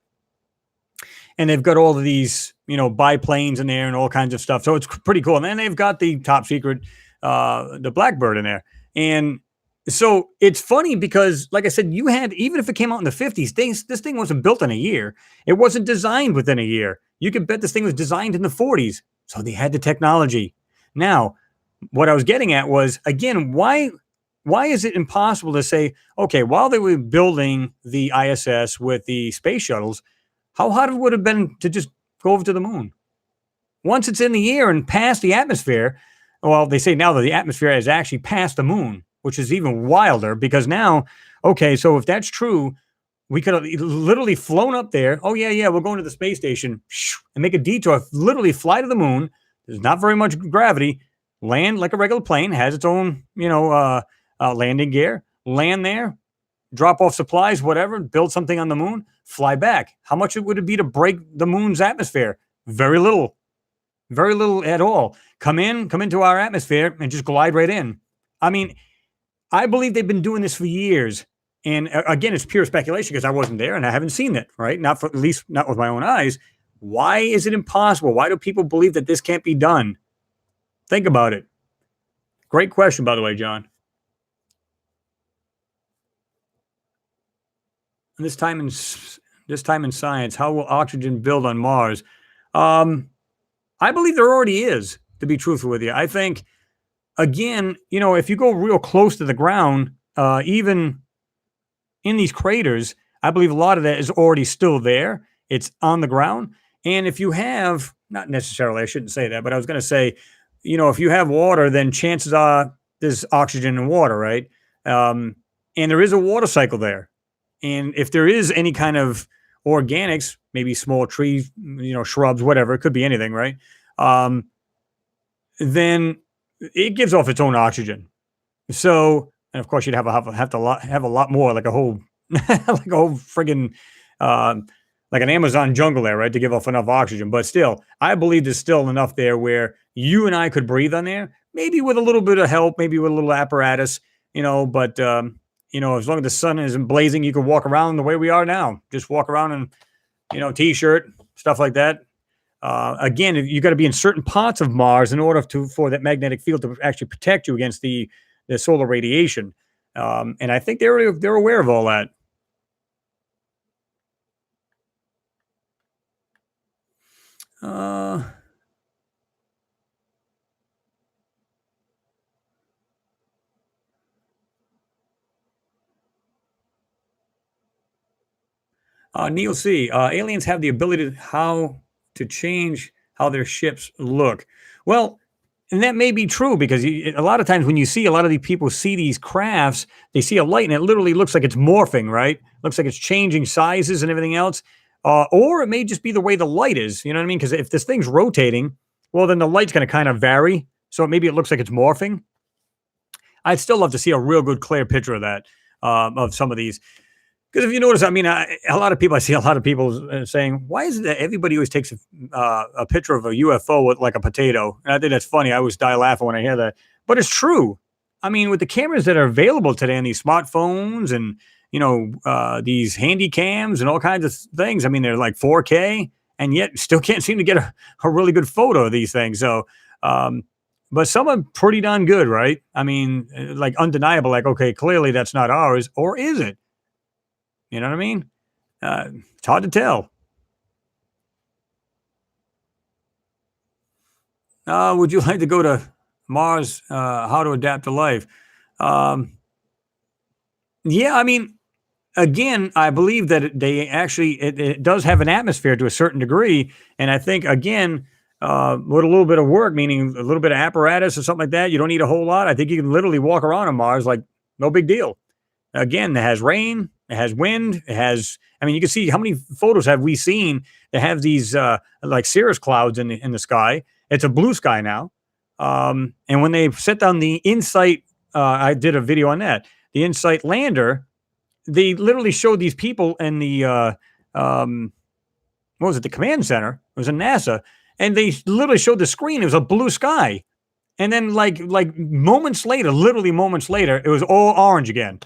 and they've got all of these biplanes in there and all kinds of stuff. So it's pretty cool. And then they've got the top secret the Blackbird in there, and so it's funny because, like I said, you had, even if it came out in the 50s, this thing wasn't built in a year. It wasn't designed within a year. You could bet this thing was designed in the 40s. So they had the technology. Now, what I was getting at was, again, why is it impossible to say, okay, while they were building the ISS with the space shuttles, how hard it would have been to just go over to the moon? Once it's in the air and past the atmosphere, well, they say now that the atmosphere has actually passed the moon, which is even wilder because now, okay, so if that's true, we could have literally flown up there. Oh, yeah, we're going to the space station and make a detour, literally fly to the moon. There's not very much gravity. Land like a regular plane, has its own, landing gear. Land there, drop off supplies, whatever, build something on the moon, fly back. How much would it be to break the moon's atmosphere? Very little at all. Come into our atmosphere and just glide right in. I mean, I believe they've been doing this for years. And again, it's pure speculation because I wasn't there and I haven't seen it, right? At least not with my own eyes. Why is it impossible? Why do people believe that this can't be done? Think about it. Great question, by the way, John. And this time in science, how will oxygen build on Mars? I believe there already is, to be truthful with you. I think, again, if you go real close to the ground, even in these craters, I believe a lot of that is already still there. It's on the ground. And if you have, not necessarily, I shouldn't say that, but I was going to say, if you have water, then chances are there's oxygen in water, right? And there is a water cycle there. And if there is any kind of organics, maybe small trees, shrubs, whatever, it could be anything, right? Then it gives off its own oxygen. So, and of course, you'd have a lot more, like a whole, like a whole friggin', um, like an Amazon jungle there, right, to give off enough oxygen. But still, I believe there's still enough there where you and I could breathe on there, maybe with a little bit of help, maybe with a little apparatus, But as long as the sun isn't blazing, you can walk around the way we are now. Just walk around in, t-shirt, stuff like that. Again, you got to be in certain parts of Mars in order for that magnetic field to actually protect you against the solar radiation. And I think they're aware of all that. Uh, Neil C. Aliens have the ability to change how their ships look. Well, and that may be true because a lot of times when you see a lot of these people see these crafts, they see a light and it literally looks like it's morphing, right? Looks like it's changing sizes and everything else. Or it may just be the way the light is. You know what I mean? Because if this thing's rotating, well, then the light's going to kind of vary. So maybe it looks like it's morphing. I'd still love to see a real good, clear picture of that, of some of these. Because if you notice, I mean, I see a lot of people saying, why is it that everybody always takes a picture of a UFO with like a potato? And I think that's funny. I always die laughing when I hear that. But it's true. I mean, with the cameras that are available today on these smartphones and, these handy cams and all kinds of things, I mean, they're like 4K and yet still can't seem to get a really good photo of these things. So, but some are pretty darn good, right? I mean, like undeniable, like, okay, clearly that's not ours. Or is it? You know what I mean? It's hard to tell. Would you like to go to Mars? How to adapt to life? Um, yeah, I mean, again, I believe that they actually it does have an atmosphere to a certain degree, and I think again, with a little bit of work, meaning a little bit of apparatus or something like that, you don't need a whole lot. I think you can literally walk around on Mars like no big deal. Again, it has rain, it has wind, it has. I mean, you can see how many photos have we seen that have these like cirrus clouds in the sky. It's a blue sky now, and when they set down the InSight, I did a video on that. The InSight lander, they literally showed these people in the um, what was it? The command center. It was in NASA, and they literally showed the screen. It was a blue sky, and then like moments later, literally moments later, it was all orange again.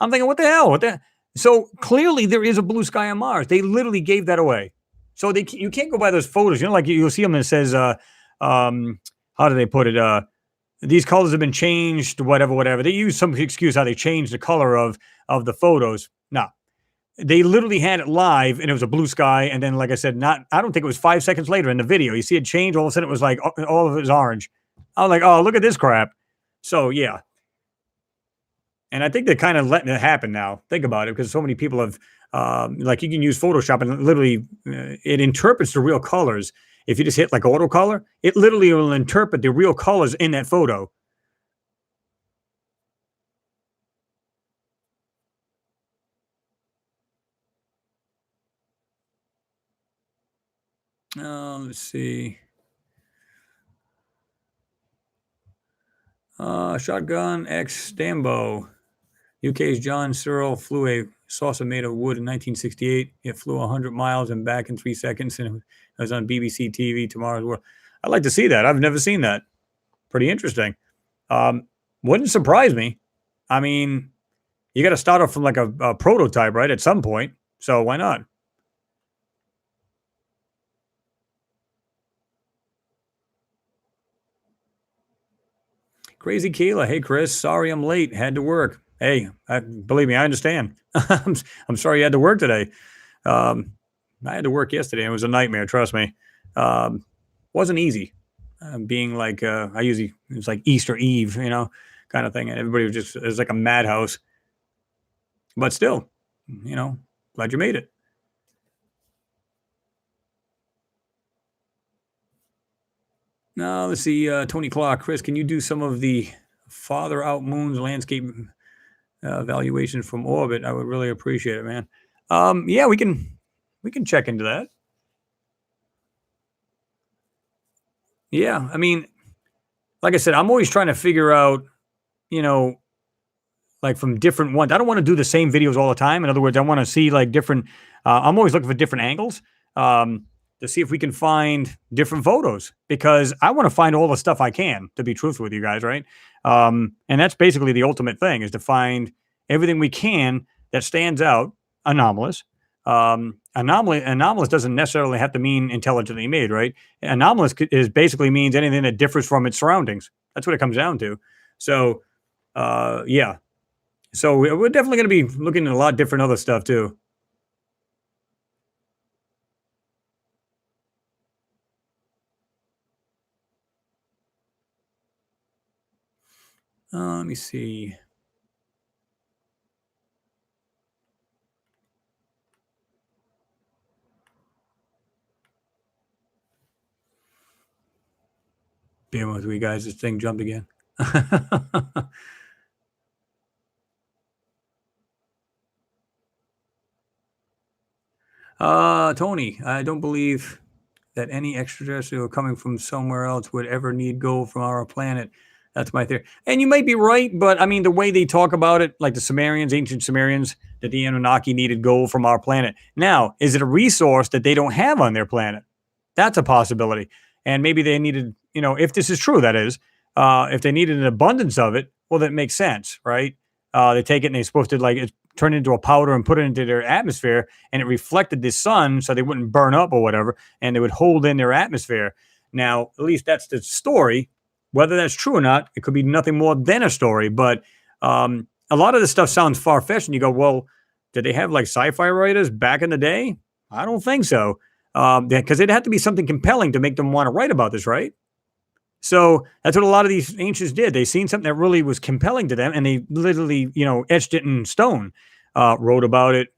I'm thinking, what the hell? What the? So clearly there is a blue sky on Mars. They literally gave that away. So you can't go by those photos. Like you'll see them and it says, how do they put it? These colors have been changed, whatever, whatever. They use some excuse how they changed the color of the photos. No, they literally had it live and it was a blue sky. And then, like I said, I don't think it was 5 seconds later in the video. You see it change. All of a sudden it was like all of it was orange. I was like, oh, look at this crap. So yeah. And I think they're kind of letting it happen now. Think about it, because so many people have, like, you can use Photoshop and literally it interprets the real colors. If you just hit like auto color, it literally will interpret the real colors in that photo. Let's see. Shotgun X Stambo. UK's John Searle flew a saucer made of wood in 1968. It flew 100 miles and back in 3 seconds, and it was on BBC TV, Tomorrow's World. I'd like to see that. I've never seen that. Pretty interesting. Um, wouldn't surprise me. I mean, you got to start off from like a prototype, right? At some point. So why not? Crazy Keela. Hey, Chris. Sorry I'm late. Had to work. Hey, believe me, I understand. I'm sorry you had to work today. Um, I had to work yesterday. It was a nightmare. Trust me. Wasn't easy. Being like I usually it was like Easter Eve, kind of thing, and everybody was just it was like a madhouse. But still, glad you made it. Now let's see. Tony Clark, Chris, can you do some of the farther out moons landscape valuation from orbit? I would really appreciate it, man. Yeah, we can check into that. Yeah, I mean, like I said, I'm always trying to figure out, you know, like from different ones. I don't want to do the same videos all the time. In other words, I want to see like different. I'm always looking for different angles um, to see if we can find different photos because I want to find all the stuff I can. To be truthful with you guys, right? And that's basically the ultimate thing is to find everything we can that stands out, anomalous. Anomalous doesn't necessarily have to mean intelligently made, right? Anomalous is basically means anything that differs from its surroundings. That's what it comes down to. So, yeah, so we're definitely going to be looking at a lot different other stuff too. Let me see. Bear with me, guys. This thing jumped again. Tony, I don't believe that any extraterrestrial coming from somewhere else would ever need gold from our planet. That's my theory. And you might be right, but I mean, the way they talk about it, like the Sumerians, ancient Sumerians, that the Anunnaki needed gold from our planet. Now, is it a resource that they don't have on their planet? That's a possibility. And maybe they needed, if this is true, that is, if they needed an abundance of it, well, that makes sense, right? They take it and they're supposed to turn it into a powder and put it into their atmosphere, and it reflected the sun so they wouldn't burn up or whatever, and they would hold in their atmosphere. Now, at least that's the story. Whether that's true or not, it could be nothing more than a story. But a lot of this stuff sounds far fetched, and you go, well, did they have like sci-fi writers back in the day? I don't think so, because it'd have to be something compelling to make them want to write about this, right? So that's what a lot of these ancients did. They seen something that really was compelling to them, and they literally, etched it in stone, wrote about it,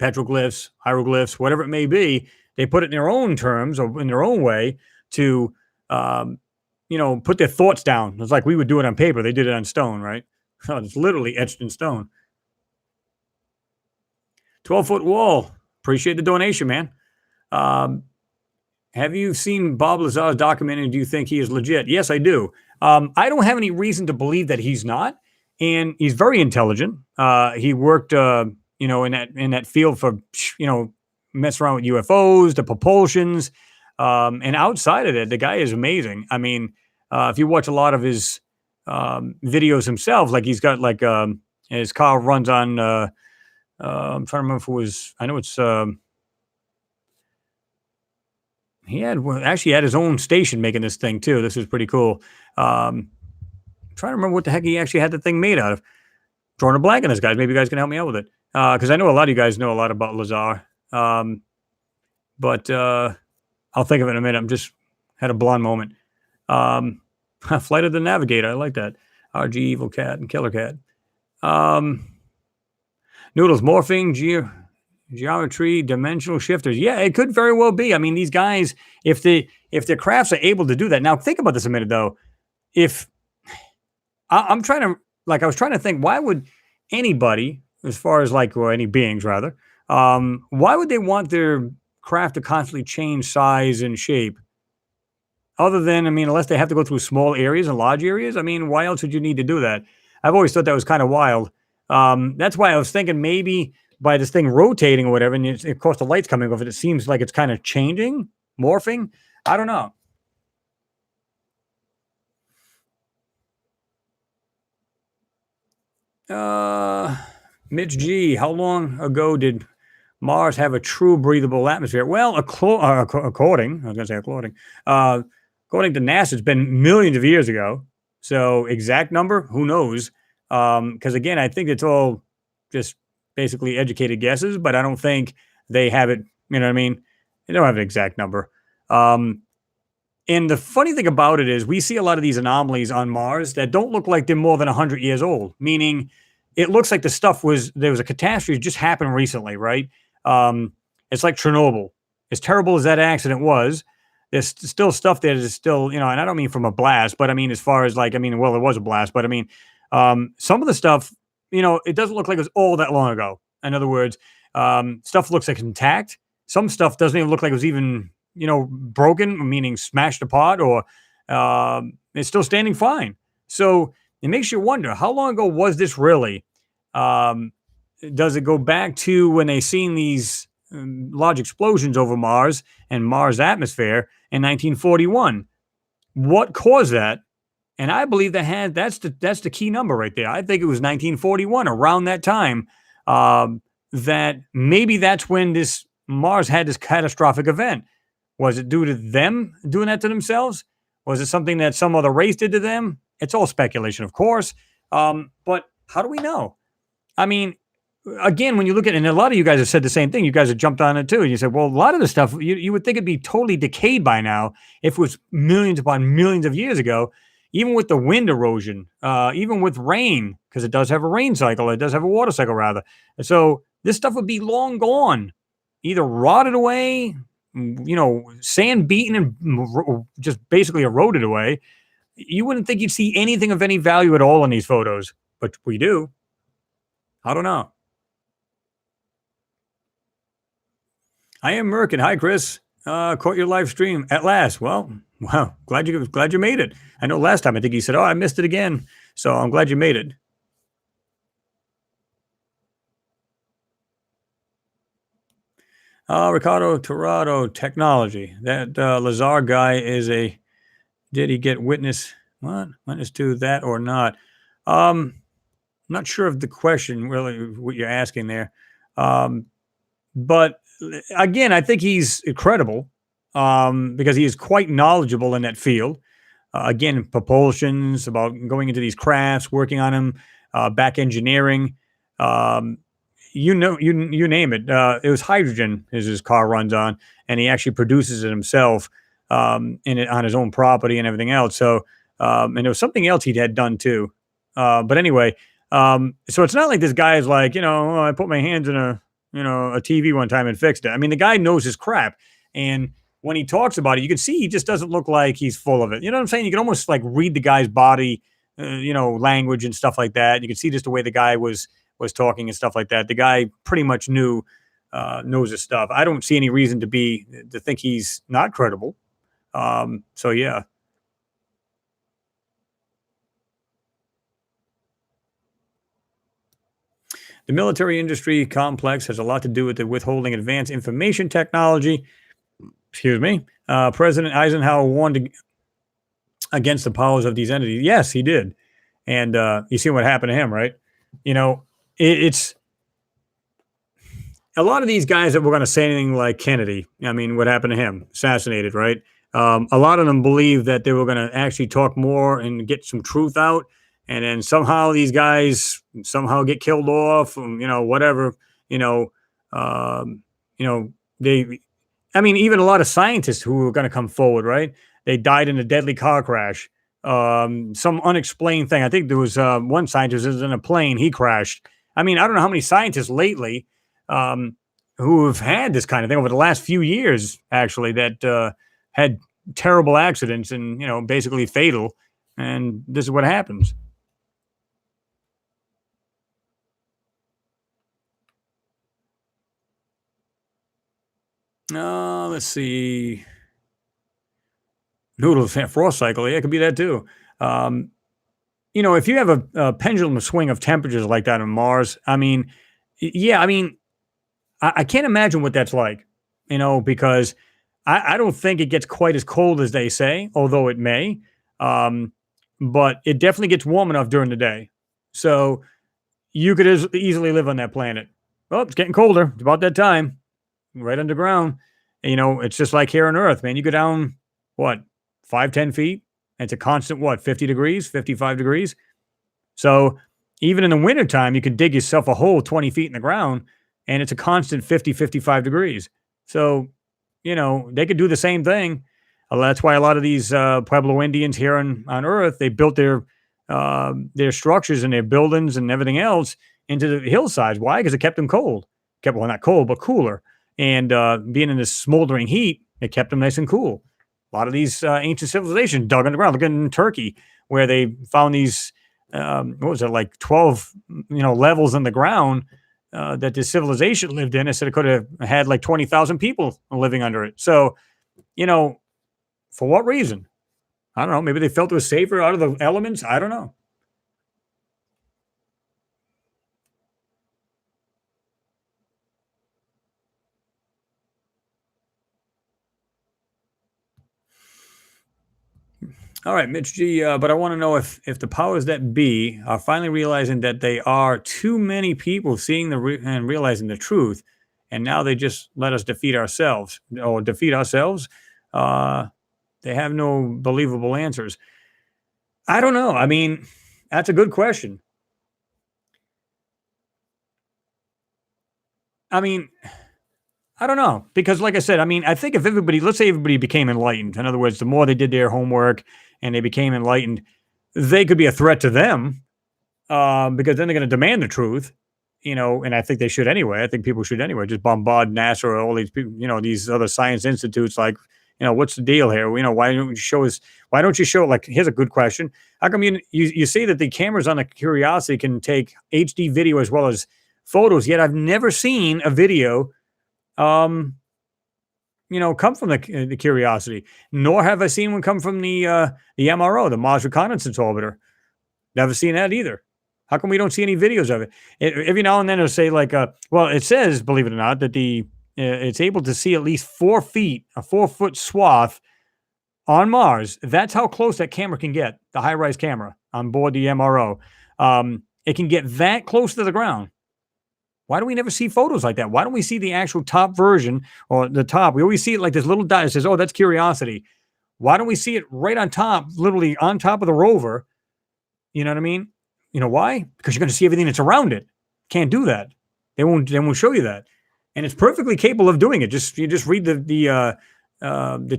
petroglyphs, hieroglyphs, whatever it may be. They put it in their own terms or in their own way to, put their thoughts down. It's like we would do it on paper. They did it on stone, right? So it's literally etched in stone. 12-foot wall. Appreciate the donation, man. Have you seen Bob Lazar's documentary? Do you think he is legit? Yes, I do. I don't have any reason to believe that he's not, and he's very intelligent. He worked, in that field for, messing around with UFOs, the propulsions, and outside of it, the guy is amazing. I mean, if you watch a lot of his videos himself, like he's got his car runs on. I'm trying to remember if it was. I know it's. He actually had his own station making this thing too. This was pretty cool. Trying to remember what the heck he actually had the thing made out of. Drawing a blank on this, guys. Maybe you guys can help me out with it because I know a lot of you guys know a lot about Lazar. But I'll think of it in a minute. I'm just had a blonde moment. Flight of the Navigator. I like that. RG Evil Cat and Killer Cat. Noodles morphing geometry, dimensional shifters. Yeah, it could very well be. I mean, these guys, if their crafts are able to do that. Now, think about this a minute, though. If I'm trying to, I was trying to think, why would anybody, as far as any beings rather, why would they want their craft to constantly change size and shape? Other than, I mean, unless they have to go through small areas and large areas, I mean, why else would you need to do that? I've always thought that was kind of wild. That's why I was thinking maybe by this thing rotating or whatever, and of course the light's coming off it, it seems like it's kind of changing, morphing. I don't know. Mitch G, how long ago did Mars have a true breathable atmosphere? Well, according to NASA, it's been millions of years ago. So exact number, who knows? Because again, I think it's all just basically educated guesses, but I don't think they have it. You know what I mean? They don't have an exact number. And the funny thing about it is we see a lot of these anomalies on Mars that don't look like they're more than 100 years old, meaning it looks like there was a catastrophe just happened recently, right? It's like Chernobyl. As terrible as that accident was, there's still stuff that is still, and I don't mean from a blast, but I mean, as far as well, it was a blast, but I mean, some of the stuff, it doesn't look like it was all that long ago. In other words, stuff looks like intact. Some stuff doesn't even look like it was even, broken, meaning smashed apart or, It's still standing fine. So it makes you wonder, how long ago was this really? Um, does it go back to when they seen these large explosions over Mars and Mars atmosphere in 1941? What caused that? And I believe that's the key number right there. I think it was 1941, around that time, that maybe that's when this Mars had this catastrophic event. Was it due to them doing that to themselves? Was it something that some other race did to them? It's all speculation, of course. But how do we know? I mean, again, when you look at, and a lot of you guys have said the same thing, you guys have jumped on it too. And you said, well, a lot of the stuff, you would think it'd be totally decayed by now if it was millions upon millions of years ago, even with the wind erosion, even with rain, because it does have a rain cycle, it does have a water cycle, rather. And so this stuff would be long gone, either rotted away, sand beaten and just basically eroded away. You wouldn't think you'd see anything of any value at all in these photos, but we do. I don't know. I am Merkin. Hi, Chris. Caught your live stream at last. Well, wow. Glad you made it. I know last time I think he said, "Oh, I missed it again." So I'm glad you made it. Ricardo Torado Technology. That Lazar guy is a. Did he get witness to that or not? Not sure of the question really what you're asking there. But again, I think he's credible because he is quite knowledgeable in that field. Again, propulsions, about going into these crafts, working on them, back engineering. You name it. It was hydrogen his car runs on, and he actually produces it himself on his own property and everything else. So, and there was something else he had done too. But anyway, so it's not like this guy is like, I put my hands in a TV one time and fixed it. I mean, the guy knows his crap. And when he talks about it, you can see he just doesn't look like he's full of it. You know what I'm saying? You can almost like read the guy's body, language and stuff like that. You can see just the way the guy was talking and stuff like that. The guy pretty much knows his stuff. I don't see any reason to think he's not credible. So yeah. The military industry complex has a lot to do with the withholding advanced information technology. Excuse me. President Eisenhower warned against the powers of these entities. Yes, he did. And you see what happened to him, right? It's a lot of these guys that were going to say anything like Kennedy. I mean, what happened to him? Assassinated, right? A lot of them believe that they were going to actually talk more and get some truth out. And then somehow these guys get killed off, whatever, even a lot of scientists who were going to come forward, right? They died in a deadly car crash. Some unexplained thing. I think there was one scientist was in a plane. He crashed. I mean, I don't know how many scientists lately who have had this kind of thing over the last few years, actually, that had terrible accidents and, basically fatal. And this is what happens. Let's see. Noodles frost cycle. Yeah, it could be that too. If you have a pendulum swing of temperatures like that on Mars, I mean, yeah, I can't imagine what that's like, because I don't think it gets quite as cold as they say, although it may. But it definitely gets warm enough during the day. So you could easily live on that planet. Oh, it's getting colder. It's about that time. Right underground. And, it's just like here on Earth, man. You go down, 5-10 feet? And it's a constant, 50 degrees, 55 degrees? So even in the wintertime, you can dig yourself a hole 20 feet in the ground, and it's a constant 50, 55 degrees. So, they could do the same thing. That's why a lot of these Pueblo Indians here on Earth, they built their structures and their buildings and everything else into the hillsides. Why? Because it kept them cold. Not cold, but cooler. And being in this smoldering heat, it kept them nice and cool. A lot of these ancient civilizations dug underground. Look in Turkey, where they found these, 12, levels in the ground that this civilization lived in. It said it could have had like 20,000 people living under it. So, for what reason? I don't know. Maybe they felt it was safer out of the elements. I don't know. All right, Mitch G. But I want to know if the powers that be are finally realizing that they are too many people seeing and realizing the truth, and now they just let us defeat ourselves or defeat ourselves. Uh, they have no believable answers. I don't know. I mean, that's a good question. I mean, I don't know because, like I said, I mean, I think if everybody, let's say everybody became enlightened. In other words, the more they did their homework and they became enlightened, they could be a threat to them because then they're going to demand the truth, and I think they should anyway. I think people should anyway just bombard NASA or all these people, these other science institutes. Like, what's the deal here? Why don't you show us? Why don't you show? Like, here's a good question: how come you say that the cameras on the Curiosity can take HD video as well as photos? Yet I've never seen a video, um, come from the Curiosity, nor have I seen one come from the MRO, the Mars Reconnaissance Orbiter. Never seen that either. How come we don't see any videos of it? Every now and then it'll say like, well, it says, believe it or not, that it's able to see at least 4 feet, a 4 foot swath on Mars. That's how close that camera can get, the high rise camera on board the MRO. It can get that close to the ground. Why do we never see photos like that? Why don't we see the actual top version or the top? We always see it like this little dot that says, oh, that's Curiosity. Why don't we see it right on top, literally on top of the rover? You know what I mean? You know why? Because you're going to see everything that's around it. Can't do that. They won't show you that. And it's perfectly capable of doing it. You just read the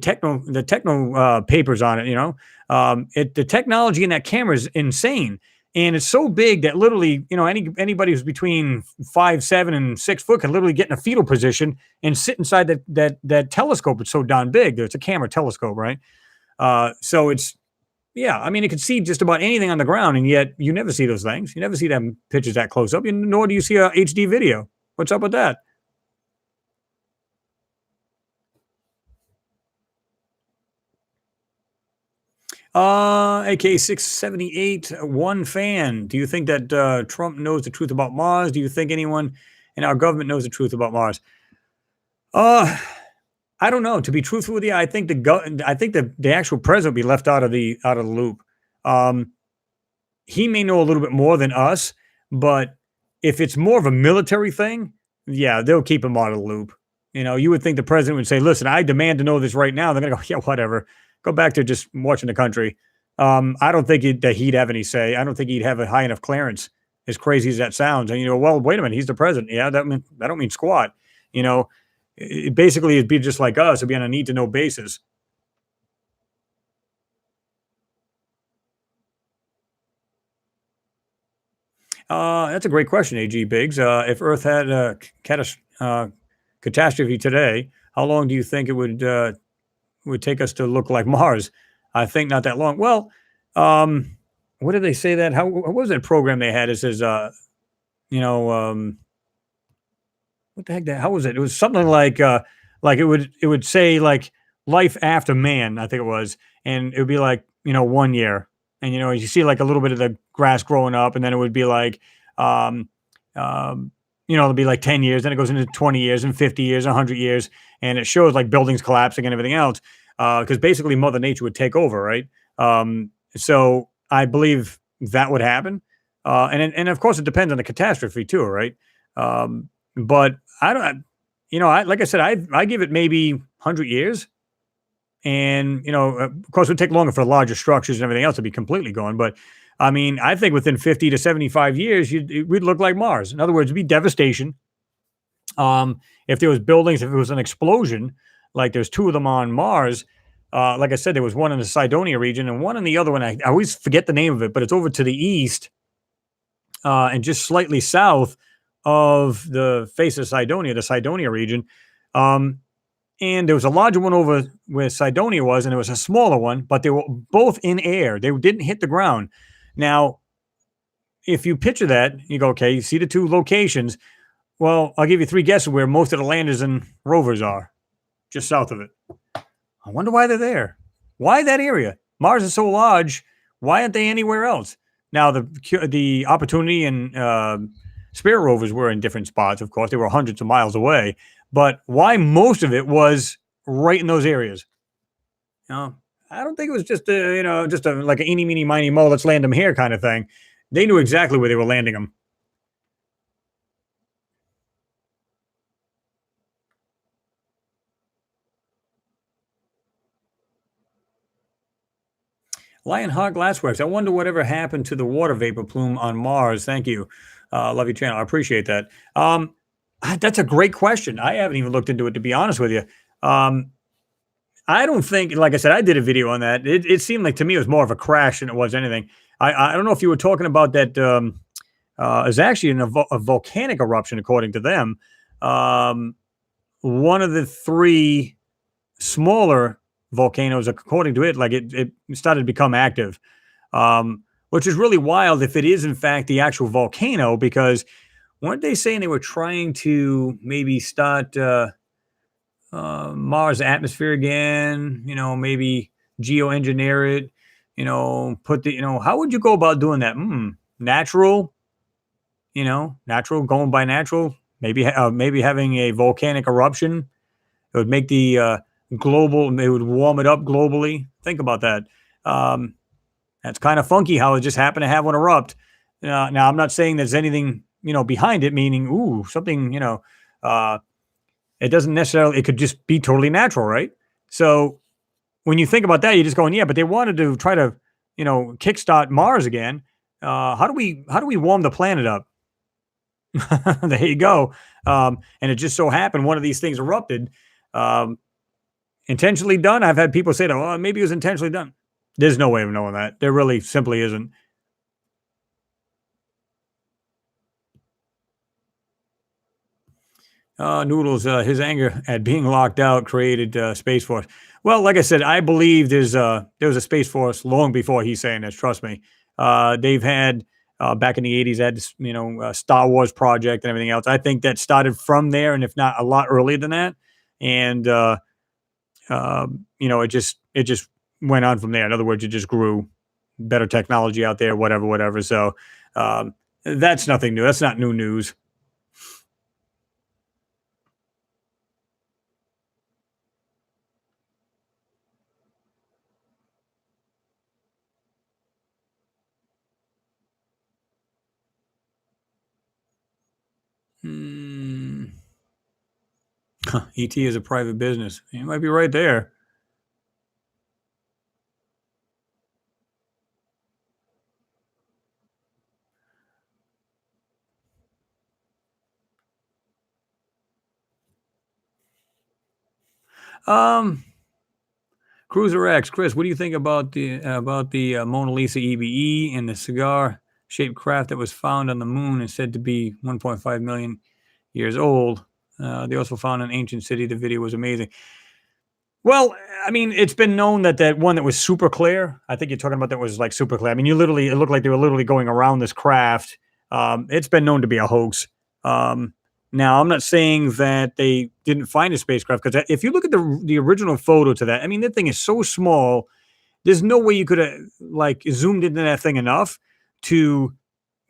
techno papers on it. The technology in that camera is insane, and it's so big that literally, anybody who's between 5'7" and 6 foot can literally get in a fetal position and sit inside that telescope. It's so darn big. It's a camera telescope, right? So it's. Yeah, I mean, it can see just about anything on the ground, and yet you never see those things. You never see them pictures that close up, nor do you see a HD video. What's up with that? AK 678, one fan. Do you think that Trump knows the truth about Mars? Do you think anyone in our government knows the truth about Mars? Uh, I don't know. To be truthful with you, I think the actual president will be left out of the loop. Um, he may know a little bit more than us, but if it's more of a military thing, yeah, they'll keep him out of the loop. You would think the president would say, "Listen, I demand to know this right now." They're gonna go, "Yeah, whatever. Go back to just watching the country." I don't think that he'd have any say. I don't think he'd have a high enough clearance. As crazy as that sounds, and well, wait a minute, he's the president. Yeah, that don't mean squat. You know, basically it'd be just like us. It'd be on a need to know basis. That's a great question, AG Biggs. If Earth had a catastrophe today, how long do you think it would take us to look like Mars? I think not that long. Well, what did they say that? What was that program they had? It says, you know, what the heck? How was it? It was something like it would say like life after man. I think it was, and it would be like 1 year, and you see like a little bit of the grass growing up, and then it would be like, um, it'll be like 10 years, then it goes into 20 years and 50 years, 100 years, and it shows like buildings collapsing and everything else, because basically Mother Nature would take over, right? So I believe that would happen, and of course it depends on the catastrophe too, right? But I don't, I like I said, I give it maybe 100 years, and of course, it would take longer for larger structures and everything else to be completely gone. But I mean, I think within 50 to 75 years, we'd look like Mars. In other words, it'd be devastation. If there was buildings, if it was an explosion, like there's two of them on Mars. Like I said, there was one in the Cydonia region and one in the other one. I always forget the name of it, but it's over to the east, and just slightly south of the face of Cydonia, the Cydonia region. And there was a larger one over where Cydonia was, and there was a smaller one, but they were both in air. They didn't hit the ground. Now, if you picture that, you go, okay, you see the two locations. Well, I'll give you three guesses where most of the landers and rovers are, just south of it. I wonder why they're there. Why that area? Mars is so large. Why aren't they anywhere else? Now, the Opportunity and Spirit rovers were in different spots. Of course, they were hundreds of miles away. But why most of it was right in those areas? You know, I don't think it was just a just a like a eeny meeny miny mo, let's land them here kind of thing. They knew exactly where they were landing them. Lionheart Glassworks. I wonder whatever happened to the water vapor plume on Mars. Thank you. Love your channel. I appreciate that. That's a great question. I haven't even looked into it, to be honest with you. I don't think, like I said, I did a video on that. It seemed like to me it was more of a crash than it was anything. I don't know if you were talking about that. Is actually a volcanic eruption, according to them. One of the three smaller volcanoes, according to it, like it started to become active, which is really wild if it is in fact the actual volcano, because weren't they saying they were trying to maybe start Mars atmosphere again, maybe geoengineer it, put how would you go about doing that? Natural, natural, going by natural, maybe having a volcanic eruption. It would make the global, it would warm it up globally. Think about that. That's kind of funky how it just happened to have one erupt. Now, I'm not saying there's anything, behind it, meaning, something, it doesn't necessarily, it could just be totally natural, right? So when you think about that, you're just going, yeah, but they wanted to try to, kickstart Mars again. How do we warm the planet up? There you go. And it just so happened one of these things erupted. Intentionally done. I've had people say that, well, maybe it was intentionally done. There's no way of knowing that. There really simply isn't. Noodles, his anger at being locked out created Space Force. Well, like I said, I believe there was a Space Force long before he's saying this. Trust me. They've had back in the 80s, had this, Star Wars project and everything else. I think that started from there, and if not a lot earlier than that. And it just went on from there. In other words, it just grew, better technology out there, whatever. So that's nothing new. That's not new news. ET is a private business. You might be right there. Cruiser X, Chris, what do you think about the Mona Lisa EBE and the cigar-shaped craft that was found on the moon and said to be 1.5 million years old? They also found an ancient city. The video was amazing. Well, I mean, it's been known that one that was super clear, I think you're talking about, that was like super clear. I mean, it looked like they were literally going around this craft. It's been known to be a hoax. Now, I'm not saying that they didn't find a spacecraft, because if you look at the original photo to that, I mean, that thing is so small. There's no way you could have like zoomed into that thing enough to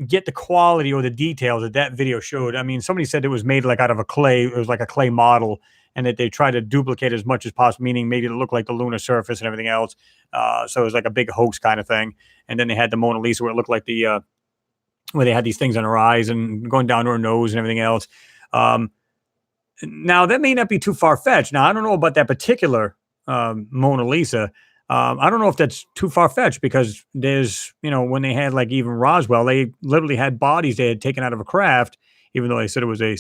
get the quality or the details that video showed. I mean, somebody said it was made like out of a clay. It was like a clay model, and that they tried to duplicate as much as possible, meaning maybe it looked like the lunar surface and everything else. So it was like a big hoax kind of thing. And then they had the Mona Lisa, where it looked like where they had these things on her eyes and going down to her nose and everything else. Now, that may not be too far-fetched. Now, I don't know about that particular Mona Lisa. I don't know if that's too far-fetched, because there's, when they had like even Roswell, they literally had bodies they had taken out of a craft, even though they said it was a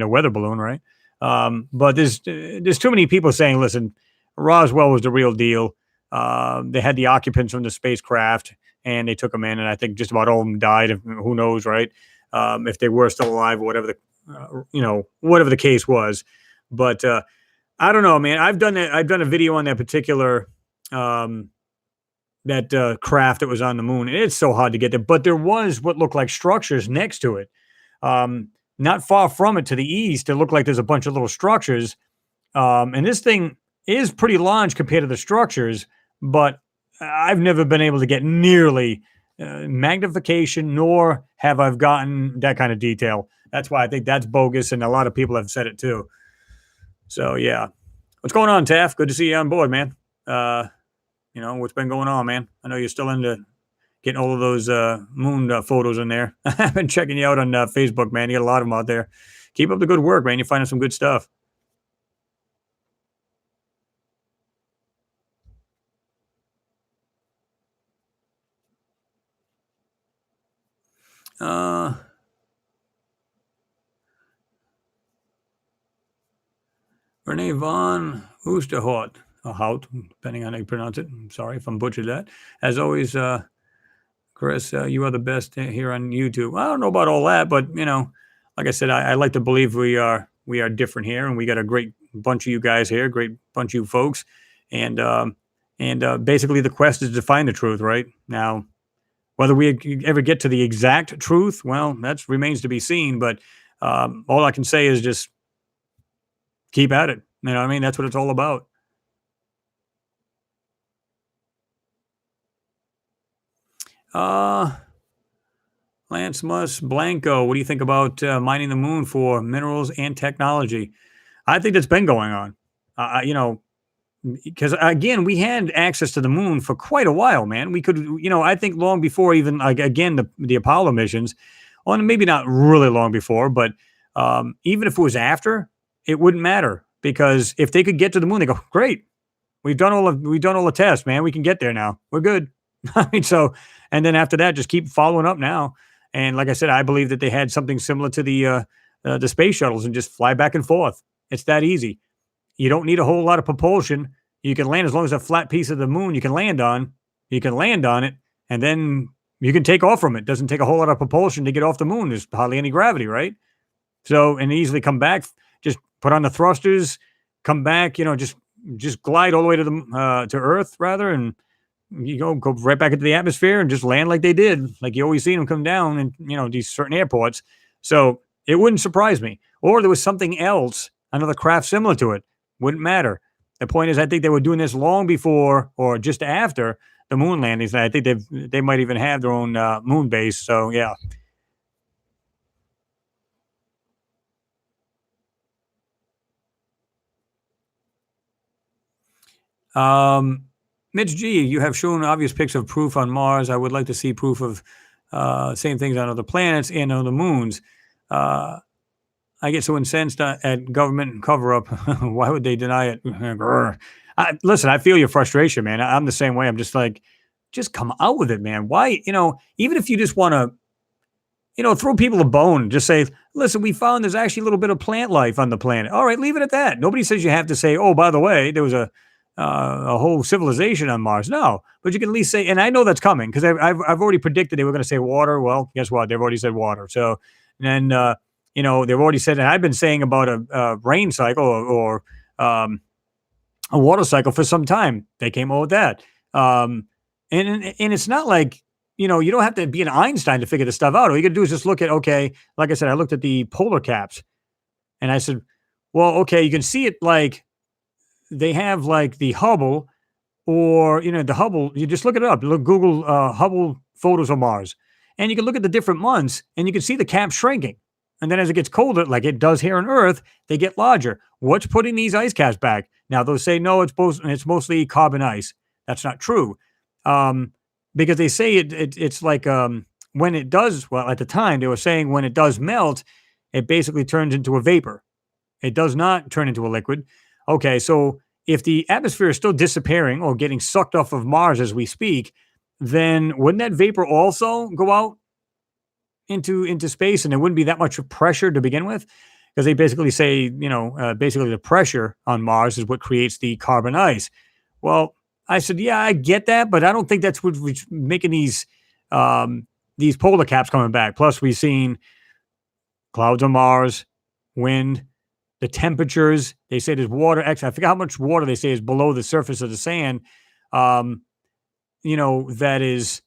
weather balloon, right? But there's too many people saying, listen, Roswell was the real deal. They had the occupants from the spacecraft, and they took them in, and I think just about all of them died. Who knows, right? If they were still alive, or whatever whatever the case was. But I don't know, man. I've done a video on that particular craft that was on the moon, and it's so hard to get there. But there was what looked like structures next to it. Not far from it to the east, it looked like there's a bunch of little structures. And this thing is pretty large compared to the structures, but I've never been able to get nearly magnification, nor have I've gotten that kind of detail. That's why I think that's bogus, and a lot of people have said it too. So yeah, what's going on, Taff? Good to see you on board, man. Uh, what's been going on, man? I know you're still into getting all of those moon photos in there. I've been checking you out on Facebook, man. You got a lot of them out there. Keep up the good work, man. You're finding some good stuff. Uh, Renee von Oosterhout, or Hout, depending on how you pronounce it. I'm sorry if I'm butchered that. As always, Chris, you are the best here on YouTube. I don't know about all that, but like I said, I like to believe we are different here, and we got a great bunch of you guys here, great bunch of you folks, and basically the quest is to find the truth. Right now, whether we ever get to the exact truth, well, that remains to be seen. But all I can say is just keep at it. You know what I mean? That's what it's all about. Lance Muss Blanco, what do you think about mining the moon for minerals and technology? I think that's been going on. Because again, we had access to the moon for quite a while, man. We could, I think long before even like again the Apollo missions, well, maybe not really long before, but even if it was after, it wouldn't matter because if they could get to the moon, they go, great, we've done all the tests, man. We can get there now. We're good. I mean, so, and then after that, just keep following up now. And like I said, I believe that they had something similar to the space shuttles and just fly back and forth. It's that easy. You don't need a whole lot of propulsion. You can land as long as a flat piece of the moon you can land on. You can land on it, and then you can take off from it. Doesn't take a whole lot of propulsion to get off the moon. There's hardly any gravity, right? So, and easily come back. Just put on the thrusters, come back. Just glide all the way to the to Earth rather, and you go right back into the atmosphere and just land like they did, like you always see them come down in these certain airports. So it wouldn't surprise me. Or there was something else, another craft similar to it. Wouldn't matter. The point is, I think they were doing this long before or just after the moon landings. And I think they might even have their own moon base. So yeah. Mitch G, you have shown obvious pics of proof on Mars. I would like to see proof of same things on other planets and on the moons. I get so incensed at government cover-up. Why would they deny it? Listen, I feel your frustration, man. I'm the same way. I'm just like, just come out with it, man. Why, even if you just want to, throw people a bone, just say, listen, we found there's actually a little bit of plant life on the planet. All right, leave it at that. Nobody says you have to say, oh, by the way, there was a whole civilization on Mars. No, but you can at least say, and I know that's coming because I've already predicted they were going to say water. Well, guess what? They've already said water. So, and they've already said, and I've been saying about a rain cycle or a water cycle for some time. They came out with that. And it's not like, you don't have to be an Einstein to figure this stuff out. All you got to do is just look at, okay, like I said, I looked at the polar caps and I said, well, okay, you can see it like they have like the Hubble or, the Hubble, you just look it up, Google Hubble photos of Mars and you can look at the different months and you can see the cap shrinking. And then as it gets colder, like it does here on Earth, they get larger. What's putting these ice caps back? Now they'll say, no, it's mostly carbon ice. That's not true. Because they say it's like when it does, well, at the time they were saying when it does melt, it basically turns into a vapor. It does not turn into a liquid. Okay, so if the atmosphere is still disappearing or getting sucked off of Mars as we speak, then wouldn't that vapor also go out into space and there wouldn't be that much pressure to begin with? Because they basically say, basically the pressure on Mars is what creates the carbon ice. Well, I said, yeah, I get that, but I don't think that's what's making these polar caps coming back. Plus, we've seen clouds on Mars, wind, the temperatures. They say there's water. Actually, I forget how much water they say is below the surface of the sand. That is,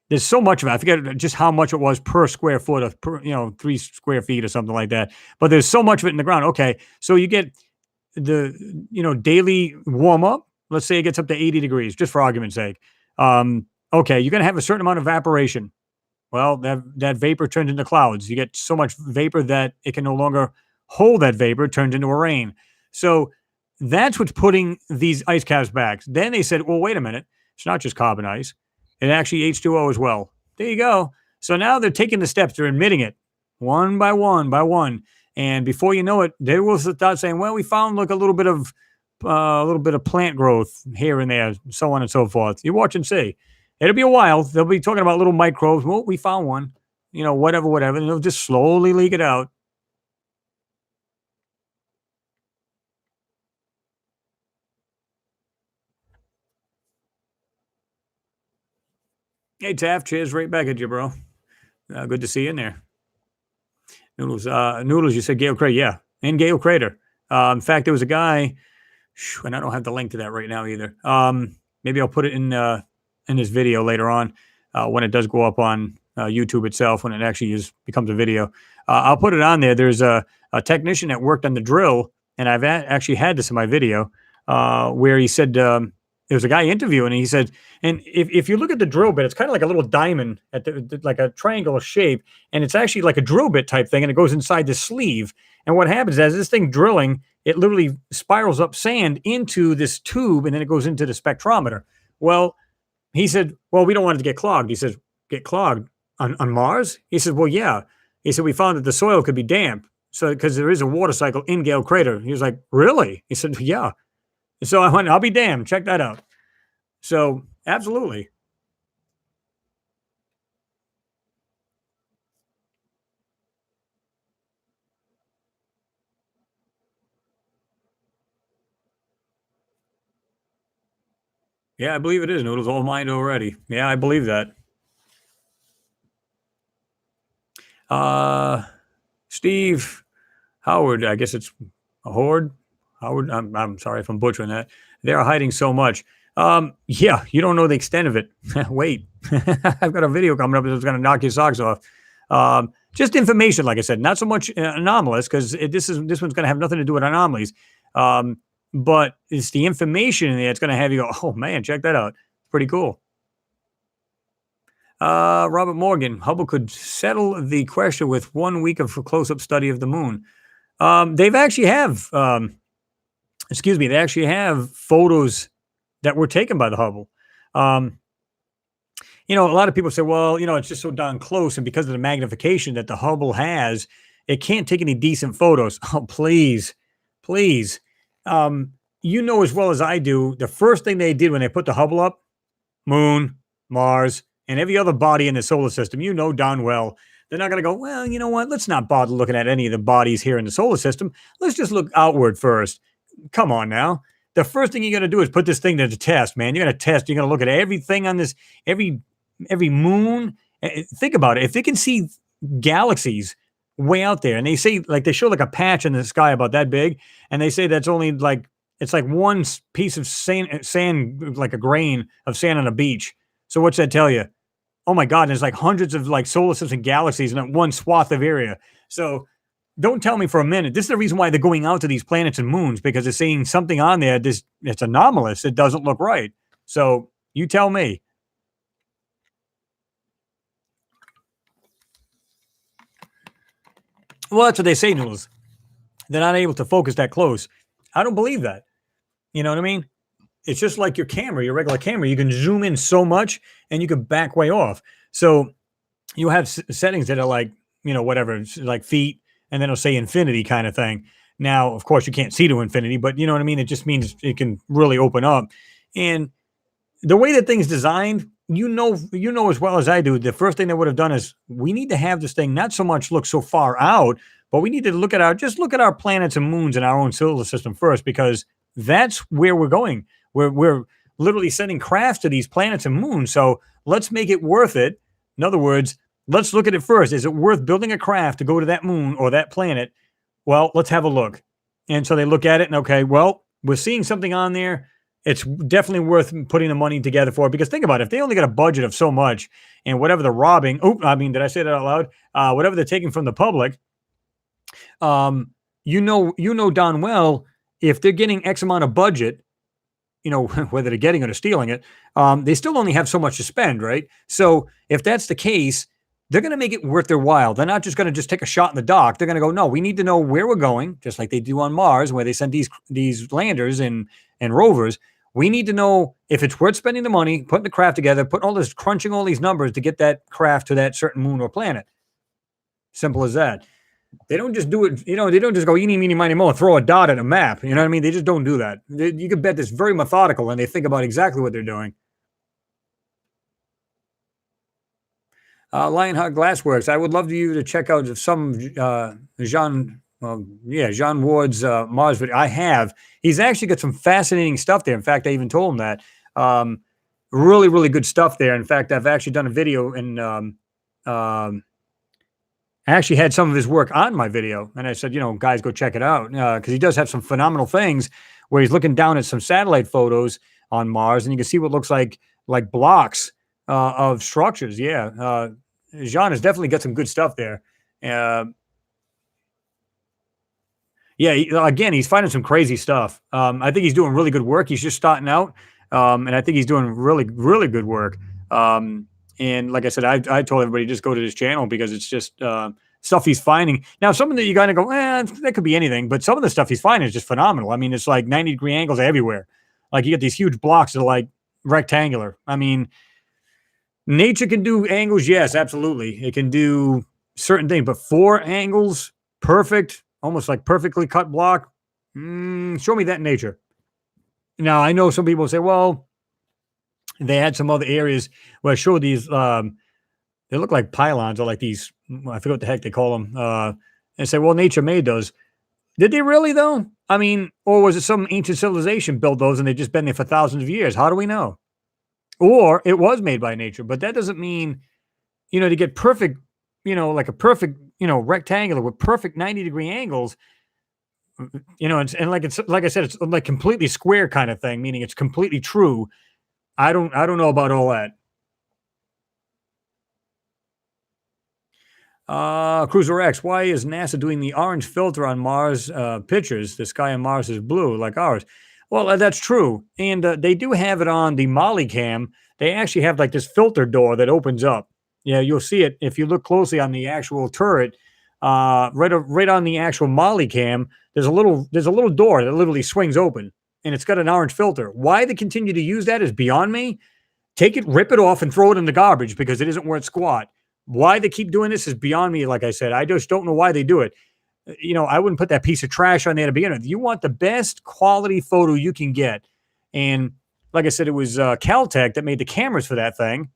there's so much of it. I forget just how much it was per square foot of, 3 square feet or something like that. But there's so much of it in the ground. Okay, so you get the daily warm up, let's say it gets up to 80 degrees, just for argument's sake. Okay, you're going to have a certain amount of evaporation. Well, that vapor turns into clouds. You get so much vapor that it can no longer hold that vapor, it turns into a rain. So that's what's putting these ice caps back. Then they said, well, wait a minute. It's not just carbon ice. It actually H2O as well. There you go. So now they're taking the steps. They're admitting it one by one by one. And before you know it, they will start saying, well, we found like a little bit of plant growth here and there, so on and so forth. You watch and see. It'll be a while. They'll be talking about little microbes. Well, we found one, whatever. And they'll just slowly leak it out. Hey, Taft, cheers right back at you, bro. Good to see you in there. Noodles, you said Gale Crater. Yeah, and Gale Crater. In fact, there was a guy, and I don't have the link to that right now either. Maybe I'll put it in this video later on when it does go up on YouTube itself, when it actually becomes a video. I'll put it on there. There's a technician that worked on the drill, and I've actually had this in my video where he said there was a guy interviewing, and he said, and if you look at the drill bit, it's kind of like a little diamond at like a triangular shape, and it's actually like a drill bit type thing, and it goes inside the sleeve. And what happens as this thing drilling, it literally spirals up sand into this tube, and then it goes into the spectrometer. Well, he said, well, we don't want it to get clogged. He says, get clogged on Mars? He said, well, yeah. He said, we found that the soil could be damp, so because there is a water cycle in Gale Crater. He was like, really? He said, yeah. So I went, I'll be damned. Check that out. So absolutely. Yeah, I believe it is. Noodles all mined already. Yeah, I believe that. Steve Howard, I guess it's a horde. Howard, I'm sorry if I'm butchering that. They're hiding so much. Yeah, you don't know the extent of it. Wait, I've got a video coming up that's going to knock your socks off. Just information, like I said, not so much anomalous, because this one's going to have nothing to do with anomalies. But it's the information in there that's going to have you go, oh man, check that out. Pretty cool. Robert Morgan, Hubble could settle the question with 1 week of a close-up study of the moon. They actually have photos that were taken by the Hubble. A lot of people say, well, it's just so darn close, and because of the magnification that the Hubble has, it can't take any decent photos. Oh, please. As well as I do, the first thing they did when they put the Hubble up, Moon, Mars, and every other body in the solar system, darn well, they're not going to go, well, you know what? Let's not bother looking at any of the bodies here in the solar system. Let's just look outward first. Come on now. The first thing you're going to do is put this thing to the test, man. You're going to test. You're going to look at everything on this, every moon. Think about it. If they can see galaxies way out there, and they say, like, they show like a patch in the sky about that big, and they say that's only like, it's like one piece of sand, like a grain of sand on a beach. So what's that tell you? Oh my God, there's like hundreds of like solar systems and galaxies in that one swath of area. So don't tell me for a minute. This is the reason why they're going out to these planets and moons, because they're seeing something on there. It's anomalous. It doesn't look right. So you tell me. Well, that's what they say, Noodles. They're not able to focus that close. I don't believe that. You know what I mean? It's just like your camera, your regular camera. You can zoom in so much and you can back way off. So you have settings that are like, whatever, like feet, and then it'll say infinity kind of thing. Now, of course, you can't see to infinity, but you know what I mean? It just means it can really open up. And the way that thing's designed, you know as well as I do, the first thing they would have done is, we need to have this thing not so much look so far out, but we need to look at our planets and moons in our own solar system first, because that's where we're going. We're literally sending crafts to these planets and moons. So let's make it worth it. In other words, let's look at it first. Is it worth building a craft to go to that moon or that planet? Well, let's have a look. And so they look at it and, okay, well, we're seeing something on there. It's definitely worth putting the money together for it, because think about it. If they only got a budget of so much, and whatever they're robbing, did I say that out loud? Whatever they're taking from the public, darn well, if they're getting X amount of budget, whether they're getting it or stealing it, they still only have so much to spend, right? So if that's the case, they're going to make it worth their while. They're not just going to just take a shot in the dark. They're going to go, no, we need to know where we're going, just like they do on Mars, where they send these landers and rovers. We need to know if it's worth spending the money, putting the craft together, crunching all these numbers to get that craft to that certain moon or planet. Simple as that. They don't just do it, they don't just go, eeny, meeny, miny, mo, and throw a dot at a map. You know what I mean? They just don't do that. You can bet it's very methodical, and they think about exactly what they're doing. Lionheart Glassworks. I would love you to check out some Jean Ward's Mars video. I have. He's actually got some fascinating stuff there. In fact, I even told him that. Really, really good stuff there. In fact, I've actually done a video and I actually had some of his work on my video. And I said, guys, go check it out. Because he does have some phenomenal things where he's looking down at some satellite photos on Mars, and you can see what looks like blocks of structures. Yeah. Jean has definitely got some good stuff there. Again, he's finding some crazy stuff. I think he's doing really good work. He's just starting out. And I think he's doing really, really good work. And like I said, I told everybody just go to this channel because it's just stuff he's finding. Now, some of that you got to go, that could be anything. But some of the stuff he's finding is just phenomenal. I mean, it's like 90-degree angles everywhere. Like you get these huge blocks that are like rectangular. I mean, nature can do angles. Yes, absolutely. It can do certain things. But 4 angles, perfect, almost like perfectly cut block. Show me that in nature. Now, I know some people say, well, they had some other areas where I showed these, they look like pylons or like these, I forget what the heck they call them, and say, well, nature made those. Did they really, though? I mean, or was it some ancient civilization built those and they've just been there for thousands of years? How do we know? Or it was made by nature, but that doesn't mean, to get perfect, like a perfect, rectangular with perfect 90-degree angles, and like I said, it's like completely square kind of thing, meaning it's completely true. I don't know about all that. Cruiser X, why is NASA doing the orange filter on Mars pictures? The sky on Mars is blue like ours. Well, that's true. And they do have it on the Molly cam. They actually have like this filter door that opens up. Yeah, you'll see it if you look closely on the actual turret. Right on the actual Molly cam, there's a little door that literally swings open, and it's got an orange filter. Why they continue to use that is beyond me. Take it, rip it off, and throw it in the garbage because it isn't worth squat. Why they keep doing this is beyond me. Like I said, I just don't know why they do it. I wouldn't put that piece of trash on there to begin with. You want the best quality photo you can get. And like I said, it was Caltech that made the cameras for that thing.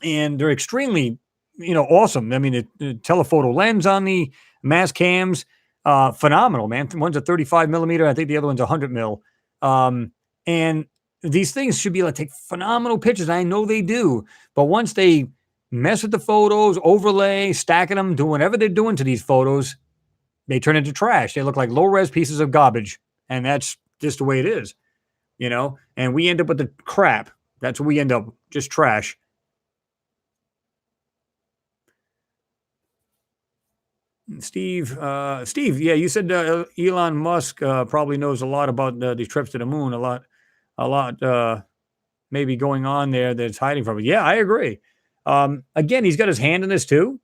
And they're extremely, awesome. I mean, the telephoto lens on the mass cams, phenomenal, man. One's a 35 millimeter. I think the other one's 100 mil. And these things should be able to take phenomenal pictures. I know they do. But once they mess with the photos, overlay, stacking them, doing whatever they're doing to these photos, they turn into trash. They look like low-res pieces of garbage. And that's just the way it is, and we end up with the crap. That's what we end up, just trash. Steve, yeah, you said Elon Musk probably knows a lot about the trips to the moon, a lot maybe going on there that's hiding from it. Yeah, I agree. Again, he's got his hand in this too.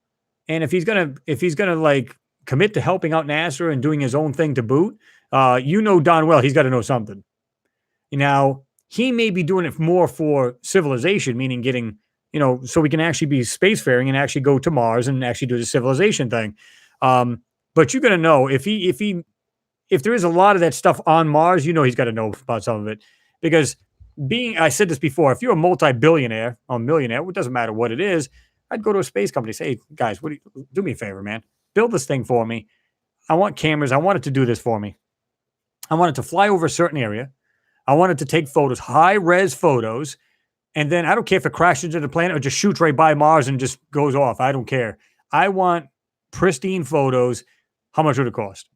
And if he's gonna like commit to helping out NASA and doing his own thing to boot, darn well he's got to know something. Now, he may be doing it more for civilization, meaning getting, so we can actually be spacefaring and actually go to Mars and actually do the civilization thing. But you're gonna know if there is a lot of that stuff on Mars, he's got to know about some of it, because I said this before, if you're a multi-billionaire or millionaire, it doesn't matter what it is, I'd go to a space company and say, hey, guys, do me a favor, man. Build this thing for me. I want cameras. I want it to do this for me. I want it to fly over a certain area. I want it to take photos, high-res photos, and then I don't care if it crashes into the planet or just shoots right by Mars and just goes off. I don't care. I want pristine photos. How much would it cost?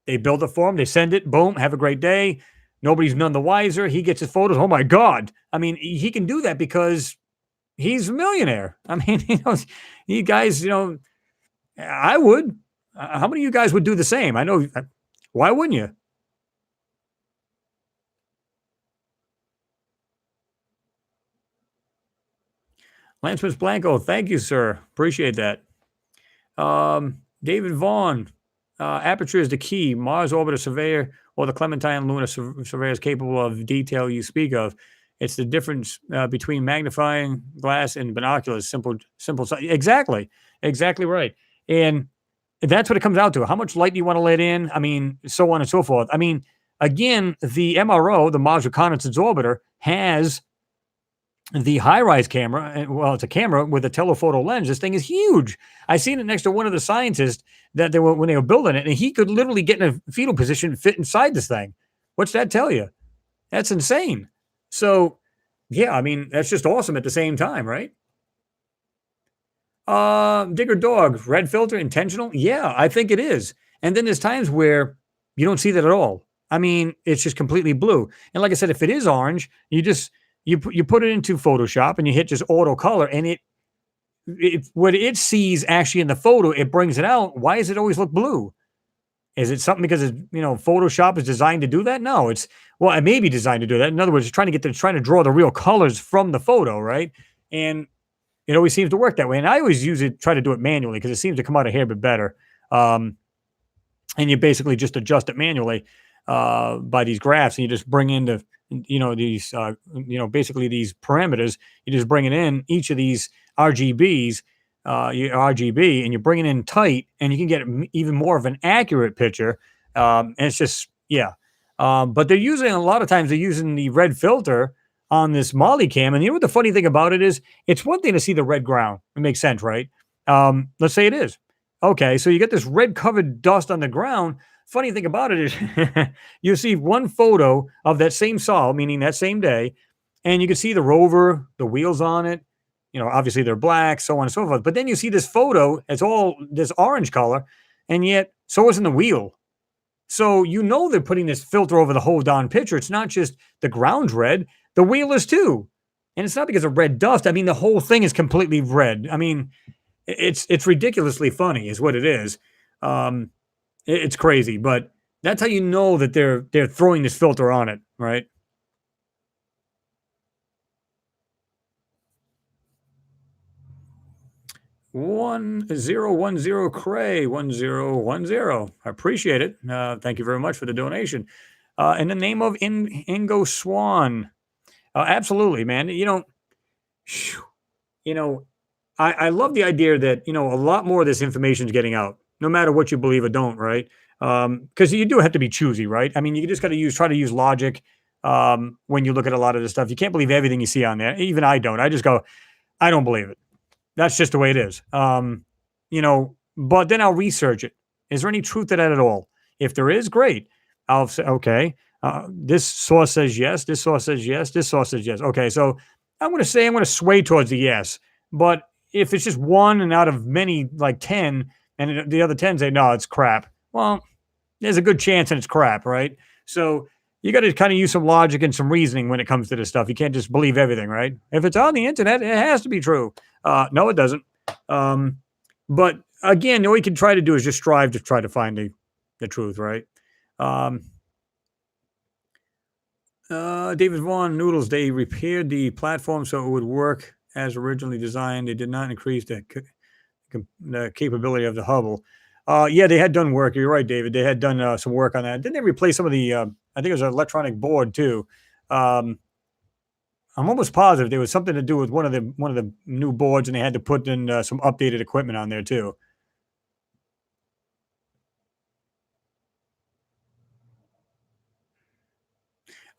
They build it for him. They send it. Boom. Have a great day. Nobody's none the wiser. He gets his photos. Oh, my God. I mean, he can do that because he's a millionaire. I mean, you guys, I would. How many of you guys would do the same? I know. Why wouldn't you? Lance Blanco, thank you, sir. Appreciate that. David Vaughn, aperture is the key. Mars orbiter surveyor or the Clementine lunar surveyor is capable of detail you speak of. It's the difference between magnifying glass and binoculars. Simple. Exactly. Exactly right. And that's what it comes out to. How much light do you want to let in? I mean, so on and so forth. I mean, again, the MRO, the Mars Reconnaissance Orbiter, has the high-rise camera. Well, it's a camera with a telephoto lens. This thing is huge. I seen it next to one of the scientists that they were when they were building it, and he could literally get in a fetal position and fit inside this thing. What's that tell you? That's insane. So, yeah, I mean, that's just awesome at the same time, right? Digger Dog, red filter, intentional? Yeah, I think it is. And then there's times where you don't see that at all. I mean, it's just completely blue. And like I said, if it is orange, you put it into Photoshop and you hit just auto color, and what it sees actually in the photo, it brings it out. Why does it always look blue? Is it something because Photoshop is designed to do that? No, it may be designed to do that. In other words, it's trying to draw the real colors from the photo, right? And it always seems to work that way. And I always try to do it manually because it seems to come out a hair bit better. And you basically just adjust it manually by these graphs, and you just bring in these basically these parameters. You just bring it in each of these RGBs, RGB, and you bring it in tight, and you can get even more of an accurate picture. And it's just but they're using a lot of times they're using the red filter on this Molly cam. And you know what the funny thing about it is? It's one thing to see the red ground. It makes sense, right? Let's say it is. Okay, so you get this red covered dust on the ground. Funny thing about it is you see one photo of that same sol, meaning that same day, and you can see the rover, the wheels on it. Obviously they're black, so on and so forth. But then you see this photo, it's all this orange color, and yet so isn't the wheel. So they're putting this filter over the whole darn picture. It's not just the ground's red, the wheel is too. And it's not because of red dust. I mean, the whole thing is completely red. I mean, it's ridiculously funny is what it is. It's crazy, but that's how you know that they're throwing this filter on it, right? One zero one zero Cray 1010. I appreciate it. Thank you very much for the donation. In the name of Ingo Swan, absolutely, man. I love the idea that a lot more of this information is getting out, no matter what you believe or don't, right? Because you do have to be choosy, right? I mean, you just got to try to use logic when you look at a lot of this stuff. You can't believe everything you see on there. Even I don't. I just go, I don't believe it. That's just the way it is. But then I'll research it. Is there any truth to that at all? If there is, great. I'll say, okay, this source says yes. This source says yes. This source says yes. Okay, so I'm going to sway towards the yes. But if it's just one and out of many, like 10, and the other 10 say, no, it's crap. Well, there's a good chance that it's crap, right? So you got to kind of use some logic and some reasoning when it comes to this stuff. You can't just believe everything, right? If it's on the internet, it has to be true. No, it doesn't. But again, all you can try to do is just strive to try to find the truth, right? David Vaughn, Noodles, they repaired the platform so it would work as originally designed. They did not increase the capability of the Hubble. Yeah, they had done work. You're right, David. They had done some work on that. Didn't they replace some of the, I think it was an electronic board too. I'm almost positive there was something to do with one of the new boards, and they had to put in some updated equipment on there too.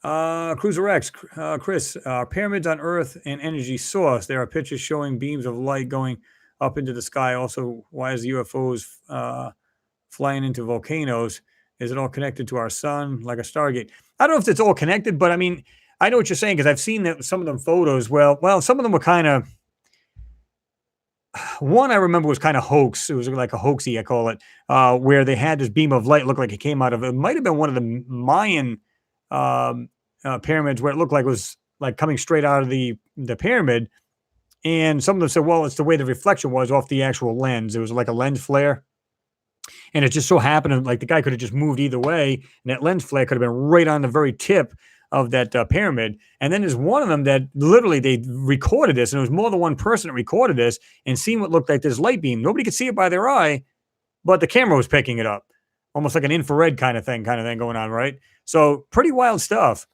Cruiser X, Chris, pyramids on Earth and energy source. There are pictures showing beams of light going up into the sky. Also, why is UFOs flying into volcanoes? Is it all connected to our sun like a Stargate? I don't know if it's all connected, but I mean, I know what you're saying because I've seen that some of them photos. Well, some of them were kind of. One I remember was kind of hoax. It was like a hoaxy, I call it, where they had this beam of light look like it came out of. It might have been one of the Mayan pyramids where it looked like it was like coming straight out of the pyramid. And some of them said, well, it's the way the reflection was off the actual lens. It was like a lens flare. And it just so happened like the guy could have just moved either way. And that lens flare could have been right on the very tip of that pyramid. And then there's one of them that literally they recorded this, and it was more than one person that recorded this and seen what looked like this light beam. Nobody could see it by their eye, but the camera was picking it up, almost like an infrared kind of thing going on, right? So pretty wild stuff.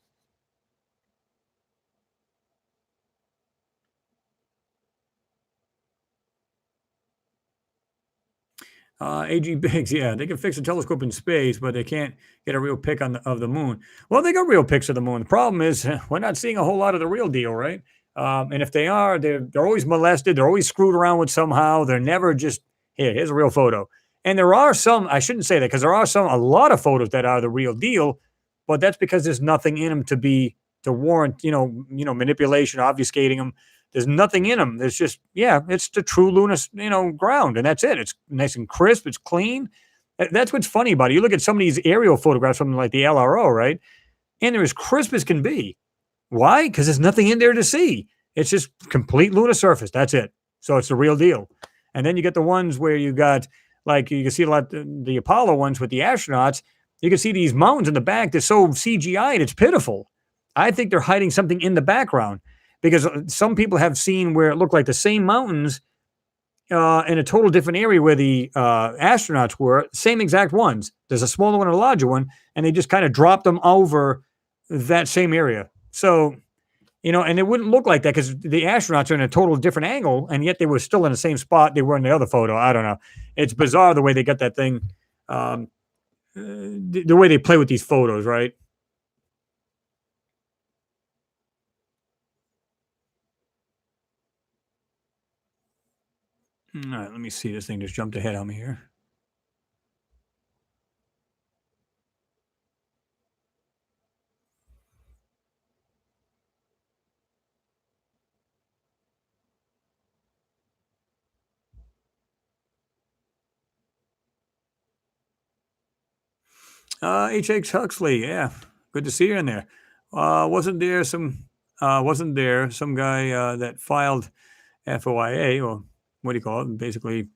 AG Biggs, yeah, they can fix a telescope in space, but they can't get a real pic of the moon. Well, they got real pics of the moon. The problem is we're not seeing a whole lot of the real deal, right? And if they are, they're always molested. They're always screwed around with somehow. They're never just here's a real photo. And there are some. I shouldn't say that because there are a lot of photos that are the real deal, but that's because there's nothing in them to warrant manipulation, obfuscating them. There's nothing in them. There's just, it's the true lunar, ground, and that's it. It's nice and crisp. It's clean. That's what's funny about it. You look at some of these aerial photographs from like the LRO, right? And they're as crisp as can be. Why? Because there's nothing in there to see. It's just complete lunar surface. That's it. So it's the real deal. And then you get the ones where you got, like, you can see a lot the Apollo ones with the astronauts. You can see these mountains in the back. They're so CGI'd. It's pitiful. I think they're hiding something in the background. Because some people have seen where it looked like the same mountains in a total different area where the astronauts were, same exact ones. There's a smaller one and a larger one, and they just kind of dropped them over that same area. So, and it wouldn't look like that because the astronauts are in a total different angle, and yet they were still in the same spot they were in the other photo. I don't know. It's bizarre the way they got that thing, the way they play with these photos, right? All right, let me see. This thing just jumped ahead on me here. H.X. Huxley, yeah, good to see you in there. Wasn't there some guy that filed FOIA, or what do you call it? Basically,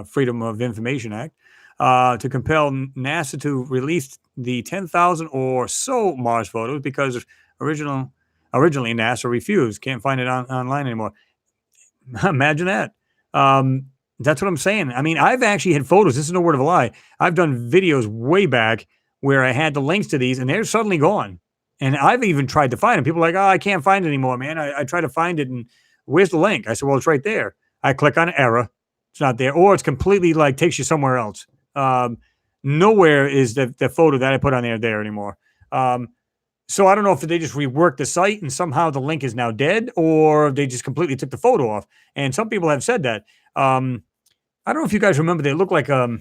Freedom of Information Act, to compel NASA to release the 10,000 or so Mars photos because originally NASA refused. Can't find it online anymore. Imagine that. That's what I'm saying. I mean, I've actually had photos. This is no word of a lie. I've done videos way back where I had the links to these and they're suddenly gone. And I've even tried to find them. People are like, oh, I can't find it anymore, man. I try to find it and where's the link? I said, well, it's right there. I click on error. It's not there. Or it's completely like takes you somewhere else. Nowhere is the photo that I put on there anymore. So I don't know if they just reworked the site and somehow the link is now dead, or they just completely took the photo off. And some people have said that. I don't know if you guys remember. They look like it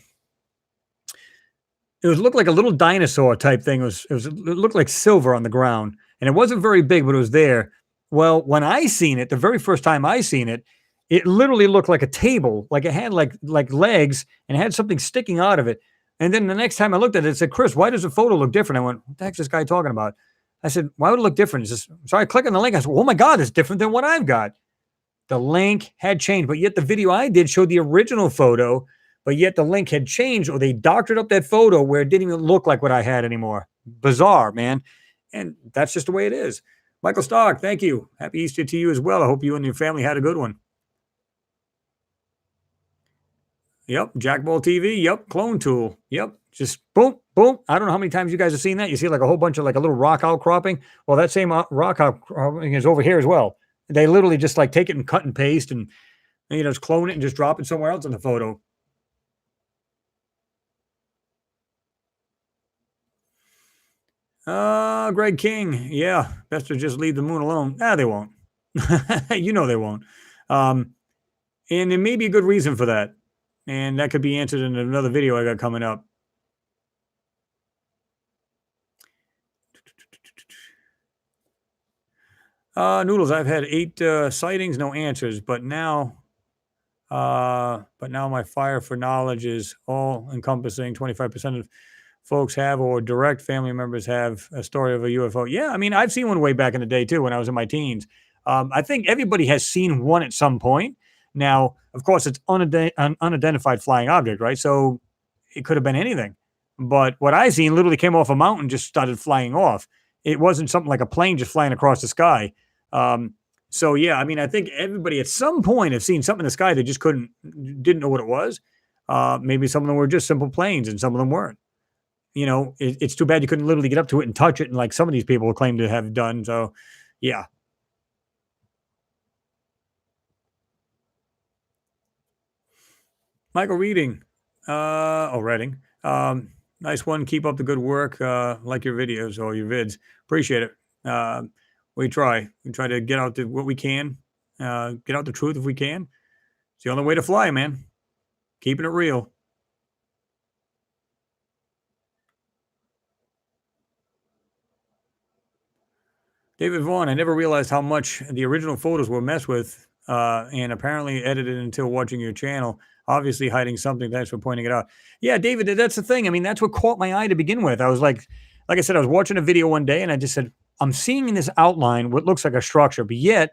looked like a little dinosaur type thing. It looked like silver on the ground, and it wasn't very big, but it was there. Well, when I seen it, the very first time I seen it, it literally looked like a table, like it had like legs and it had something sticking out of it. And then the next time I looked at it, it said, Chris, why does the photo look different? I went, what the heck's this guy talking about? I said, why would it look different? So I click on the link. I said, oh my God, it's different than what I've got. The link had changed, but yet the video I did showed the original photo, but yet the link had changed, or they doctored up that photo where it didn't even look like what I had anymore. Bizarre, man. And that's just the way it is. Michael Stark, thank you. Happy Easter to you as well. I hope you and your family had a good one. Yep. Jackball TV. Yep. Clone tool. Yep. Just boom, boom. I don't know how many times you guys have seen that. You see like a whole bunch of like a little rock outcropping. Well, that same rock outcropping is over here as well. They literally just like take it and cut and paste and just clone it and just drop it somewhere else in the photo. Greg King. Yeah. Best to just leave the moon alone. Nah, they won't. They won't. And there may be a good reason for that. And that could be answered in another video I got coming up. Noodles, I've had 8 sightings, no answers, but now my fire for knowledge is all encompassing. 25% of folks have, or direct family members have, a story of a UFO. Yeah, I mean, I've seen one way back in the day too when I was in my teens. I think everybody has seen one at some point. Now, of course, it's an unidentified flying object, right? So it could have been anything. But what I seen literally came off a mountain, just started flying off. It wasn't something like a plane just flying across the sky. Um, so yeah, I mean, I think everybody at some point have seen something in the sky they just didn't know what it was. Maybe some of them were just simple planes, and some of them weren't. It's too bad you couldn't literally get up to it and touch it, and like some of these people claim to have done. So, yeah. Michael Reading, Reading. Nice one. Keep up the good work. Like your videos or your vids. Appreciate it. Uh, we try. We try to get out what we can. Get out the truth if we can. It's the only way to fly, man. Keeping it real. David Vaughn, I never realized how much the original photos were messed with and apparently edited until watching your channel. Obviously hiding something. Thanks for pointing it out. Yeah, David, that's the thing. I mean, that's what caught my eye to begin with. I was like I said, I was watching a video one day and I just said, I'm seeing in this outline what looks like a structure, but yet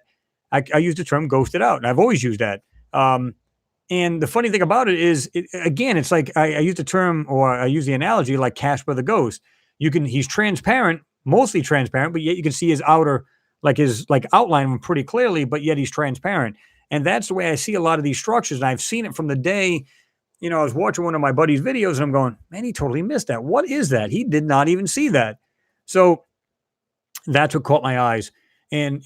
I used the term ghosted out. And I've always used that. And the funny thing about it is, again, it's like I use the term or I use the analogy like Casper the Ghost. He's transparent, mostly transparent, but yet you can see his outer, like his like outline of him pretty clearly, but yet he's transparent. And that's the way I see a lot of these structures. And I've seen it from the day, I was watching one of my buddy's videos and I'm going, man, he totally missed that. What is that? He did not even see that. So that's what caught my eyes. And,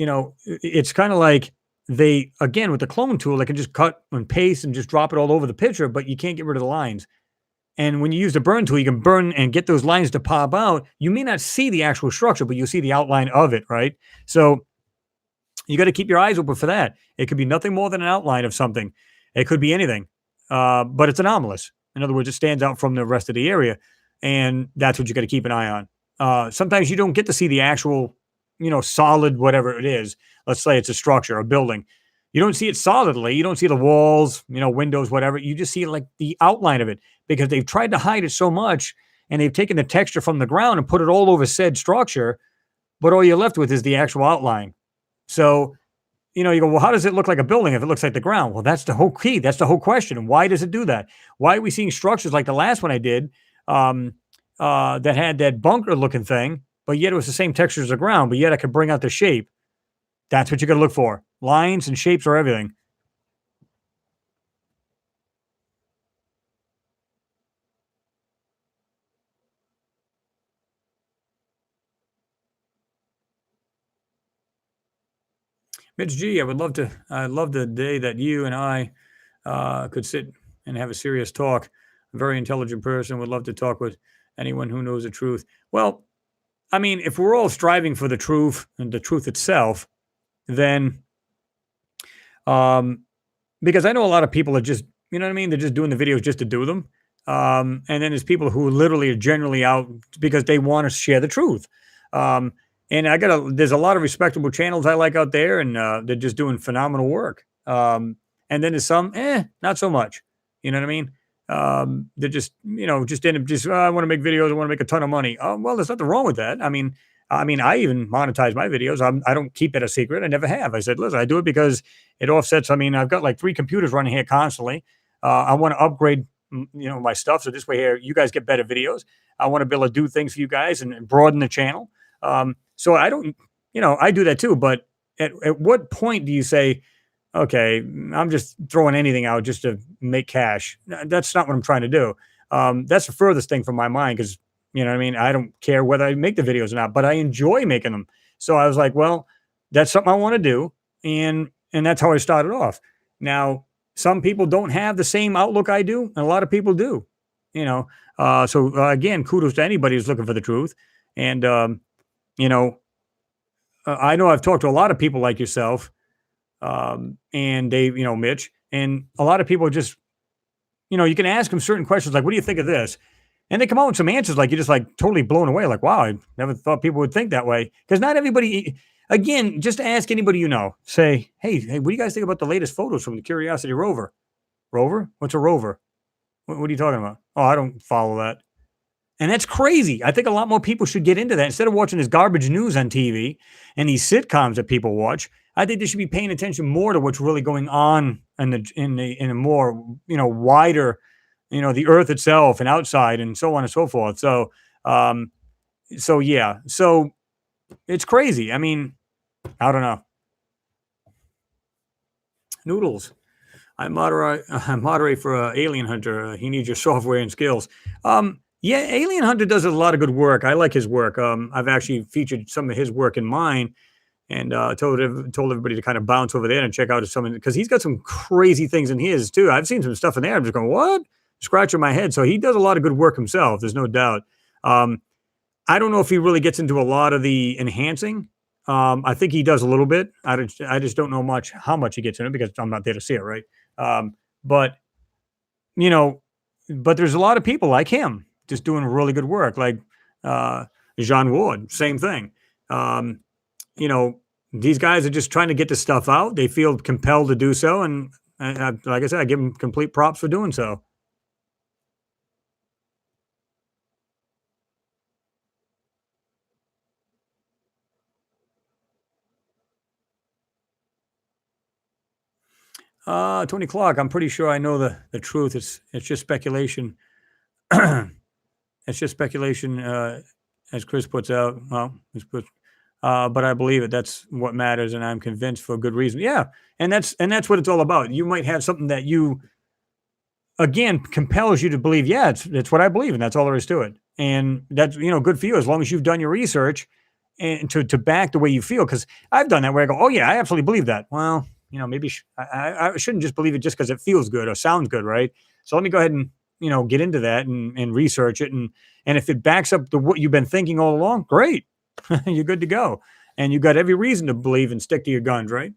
it's kind of like they, again, with the clone tool, they can just cut and paste and just drop it all over the picture, but you can't get rid of the lines. And when you use the burn tool, you can burn and get those lines to pop out. You may not see the actual structure, but you'll see the outline of it, right? So you got to keep your eyes open for that. It could be nothing more than an outline of something. It could be anything, but it's anomalous. In other words, it stands out from the rest of the area, and that's what you got to keep an eye on. Sometimes you don't get to see the actual, solid whatever it is. Let's say it's a structure, a building. You don't see it solidly. You don't see the walls, windows, whatever. You just see like the outline of it because they've tried to hide it so much, and they've taken the texture from the ground and put it all over said structure, but all you're left with is the actual outline. So, you go, well, how does it look like a building if it looks like the ground? Well, that's the whole key. That's the whole question. Why does it do that? Why are we seeing structures like the last one I did that had that bunker looking thing, but yet it was the same texture as the ground, but yet I could bring out the shape? That's what you're going to look for. Lines and shapes are everything. Mitch G, I love the day that you and I could sit and have a serious talk. A very intelligent person, would love to talk with anyone who knows the truth. Well, I mean, if we're all striving for the truth and the truth itself, then, because I know a lot of people are just, you know what I mean? They're just doing the videos just to do them. And then there's people who literally are generally out because they want to share the truth. And there's a lot of respectable channels I like out there, and they're just doing phenomenal work. And then there's some, not so much. You know what I mean? They're just, just end up just, I want to make videos. I want to make a ton of money. Well, there's nothing wrong with that. I mean, I even monetize my videos. I don't keep it a secret. I never have. I said, listen, I do it because it offsets. I mean, I've got like 3 computers running here constantly. I want to upgrade, my stuff. So this way here, you guys get better videos. I want to be able to do things for you guys and broaden the channel. So I don't, I do that too. But at what point do you say, okay, I'm just throwing anything out just to make cash? That's not what I'm trying to do. That's the furthest thing from my mind because, you know what I mean? I don't care whether I make the videos or not, but I enjoy making them. So I was like, well, that's something I want to do. And that's how I started off. Now, some people don't have the same outlook I do, and a lot of people do, again, kudos to anybody who's looking for the truth. And, I know I've talked to a lot of people like yourself, and Dave, Mitch, and a lot of people just, you can ask them certain questions like, what do you think of this? And they come out with some answers like you're just like totally blown away. Like, wow, I never thought people would think that way. Because not everybody, again, just ask anybody say, hey, what do you guys think about the latest photos from the Curiosity rover? Rover? What's a rover? What are you talking about? Oh, I don't follow that. And that's crazy. I think a lot more people should get into that. Instead of watching this garbage news on TV and these sitcoms that people watch, I think they should be paying attention more to what's really going on in a more, wider, the earth itself and outside and so on and so forth. So, yeah. So It's crazy. I mean, I don't know. Noodles. I moderate for Alien Hunter. He needs your software and skills. Yeah, Alien Hunter does a lot of good work. I like his work. I've actually featured some of his work in mine, and told everybody to kind of bounce over there and check out some, because he's got some crazy things in his too. I've seen some stuff in there. I'm just going, what? Scratching my head. So he does a lot of good work himself. There's no doubt. Um, I don't know if he really gets into a lot of the enhancing. I think he does a little bit. I just don't know how much he gets in it because I'm not there to see it, right? But you know, but there's a lot of people like him just doing really good work, like uh, Jean Ward, same thing. Um, you know, these guys are just trying to get the stuff out. They feel compelled to do so, and like I said, I give them complete props for doing so. 20 o'clock. I'm pretty sure I know the truth. It's just speculation. It's just speculation, as Chris puts out. Well, but I believe it. That's what matters, and I'm convinced for good reason. Yeah, and that's what it's all about. You might have something that you again compels you to believe. Yeah, it's what I believe, and that's all there is to it. And that's good for you as long as you've done your research and to back the way you feel. Because I've done that where I go, oh yeah, I absolutely believe that. Well, maybe I shouldn't just believe it just because it feels good or sounds good, right? So let me go ahead and get into that and research it, and if it backs up what you've been thinking all along, great, you're good to go, and you got every reason to believe and stick to your guns, right?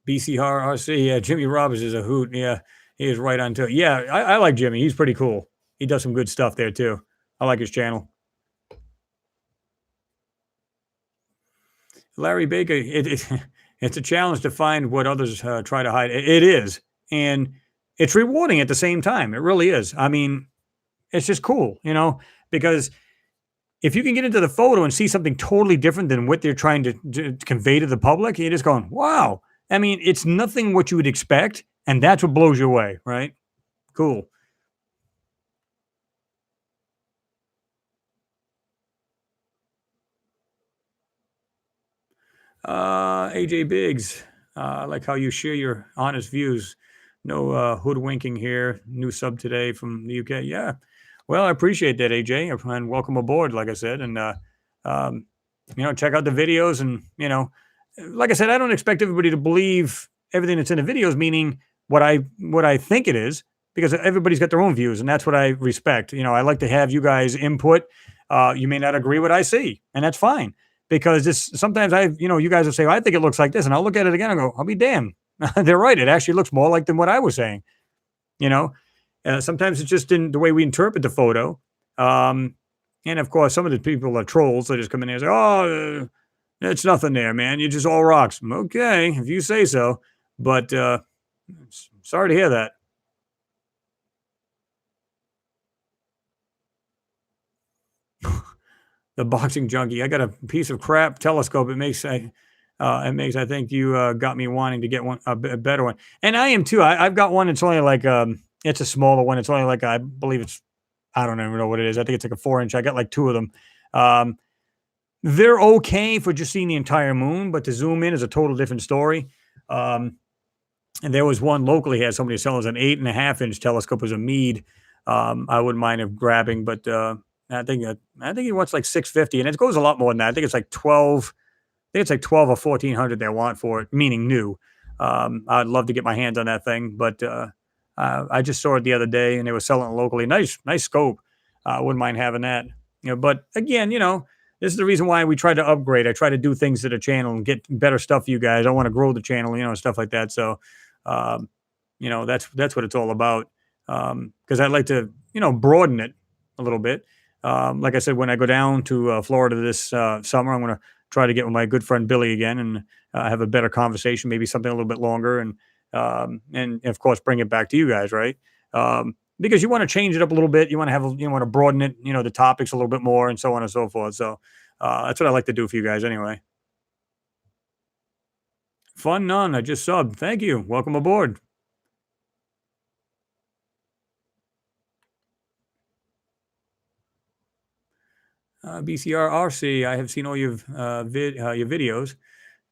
BCRRC, yeah, Jimmy Roberts is a hoot. Yeah, he is right on to it. Yeah, I like Jimmy. He's pretty cool. He does some good stuff there too. I like his channel. Larry Baker, it's a challenge to find what others try to hide. It is, and it's rewarding at the same time. It really is. I mean, it's just cool, because if you can get into the photo and see something totally different than what they're trying to convey to the public, you're just going, wow. I mean, it's nothing what you would expect, and that's what blows you away, right? Cool. AJ Biggs, I like how you share your honest views. No hoodwinking here. New sub today from the UK. Yeah. Well, I appreciate that, AJ, and welcome aboard, like I said. And, um, check out the videos. And, like I said, I don't expect everybody to believe everything that's in the videos, meaning what I think it is, because everybody's got their own views. And that's what I respect. I like to have you guys input. You may not agree what I see, and that's fine because this sometimes you guys will say, well, I think it looks like this, and I'll look at it again and go, I'll be damned. They're right. It actually looks more like than what I was saying. You know, sometimes it's just in the way we interpret the photo. Um, and of course, some of the people are trolls. They just come in there and say, "Oh, it's nothing there, man. You're just all rocks." Okay, if you say so. But sorry to hear that. The boxing junkie. I got a piece of crap telescope. It makes I think you got me wanting to get a better one, and I am too. I've got one. It's only like it's a smaller one. It's only like I believe it's I don't even know what it is. I think it's like a 4 inch. I got like two of them. Um, they're okay for just seeing the entire moon, but to zoom in is a total different story. Um, and there was one locally had somebody selling us an 8.5 inch telescope. It was a Mead. I wouldn't mind of grabbing, but I think he wants like 650, and it goes a lot more than that. I think it's like 12. I think it's like 12 or 1400 they want for it, meaning new. I'd love to get my hands on that thing, but I just saw it the other day, and they were selling it locally. Nice scope. I wouldn't mind having that. But again, this is the reason why we try to upgrade. I try to do things to the channel and get better stuff for you guys. I want to grow the channel, stuff like that. So, um, that's what it's all about. Because I'd like to, broaden it a little bit. Like I said, when I go down to Florida this summer, I'm going to try to get with my good friend Billy again and have a better conversation, maybe something a little bit longer, and of course bring it back to you guys, right? Because you want to change it up a little bit, you want to want to broaden it, the topics a little bit more, and so on and so forth. So that's what I like to do for you guys, anyway. Fun none. I just subbed. Thank you. Welcome aboard. BCRRC, I have seen all your videos,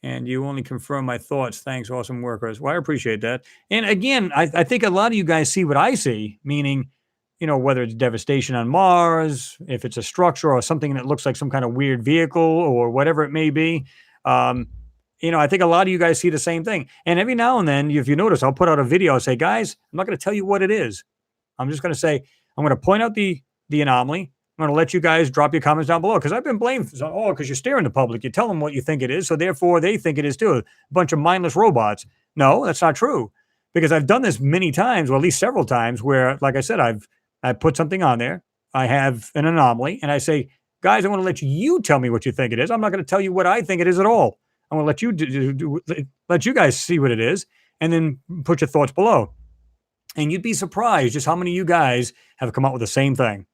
and you only confirm my thoughts. Thanks, awesome workers. Well, I appreciate that. And again, I think a lot of you guys see what I see, meaning, whether it's devastation on Mars, if it's a structure or something that looks like some kind of weird vehicle or whatever it may be. Um, I think a lot of you guys see the same thing. And every now and then, if you notice, I'll put out a video, say, guys, I'm not going to tell you what it is. I'm just going to say, I'm going to point out the anomaly. I'm going to let you guys drop your comments down below because I've been blamed for, oh, because you're staring the public. You tell them what you think it is. So therefore, they think it is too. A bunch of mindless robots. No, that's not true because I've done this many times, or at least several times, where, like I said, I put something on there. I have an anomaly and I say, guys, I want to let you tell me what you think it is. I'm not going to tell you what I think it is at all. I'm going to let let you guys see what it is and then put your thoughts below. And you'd be surprised just how many of you guys have come out with the same thing.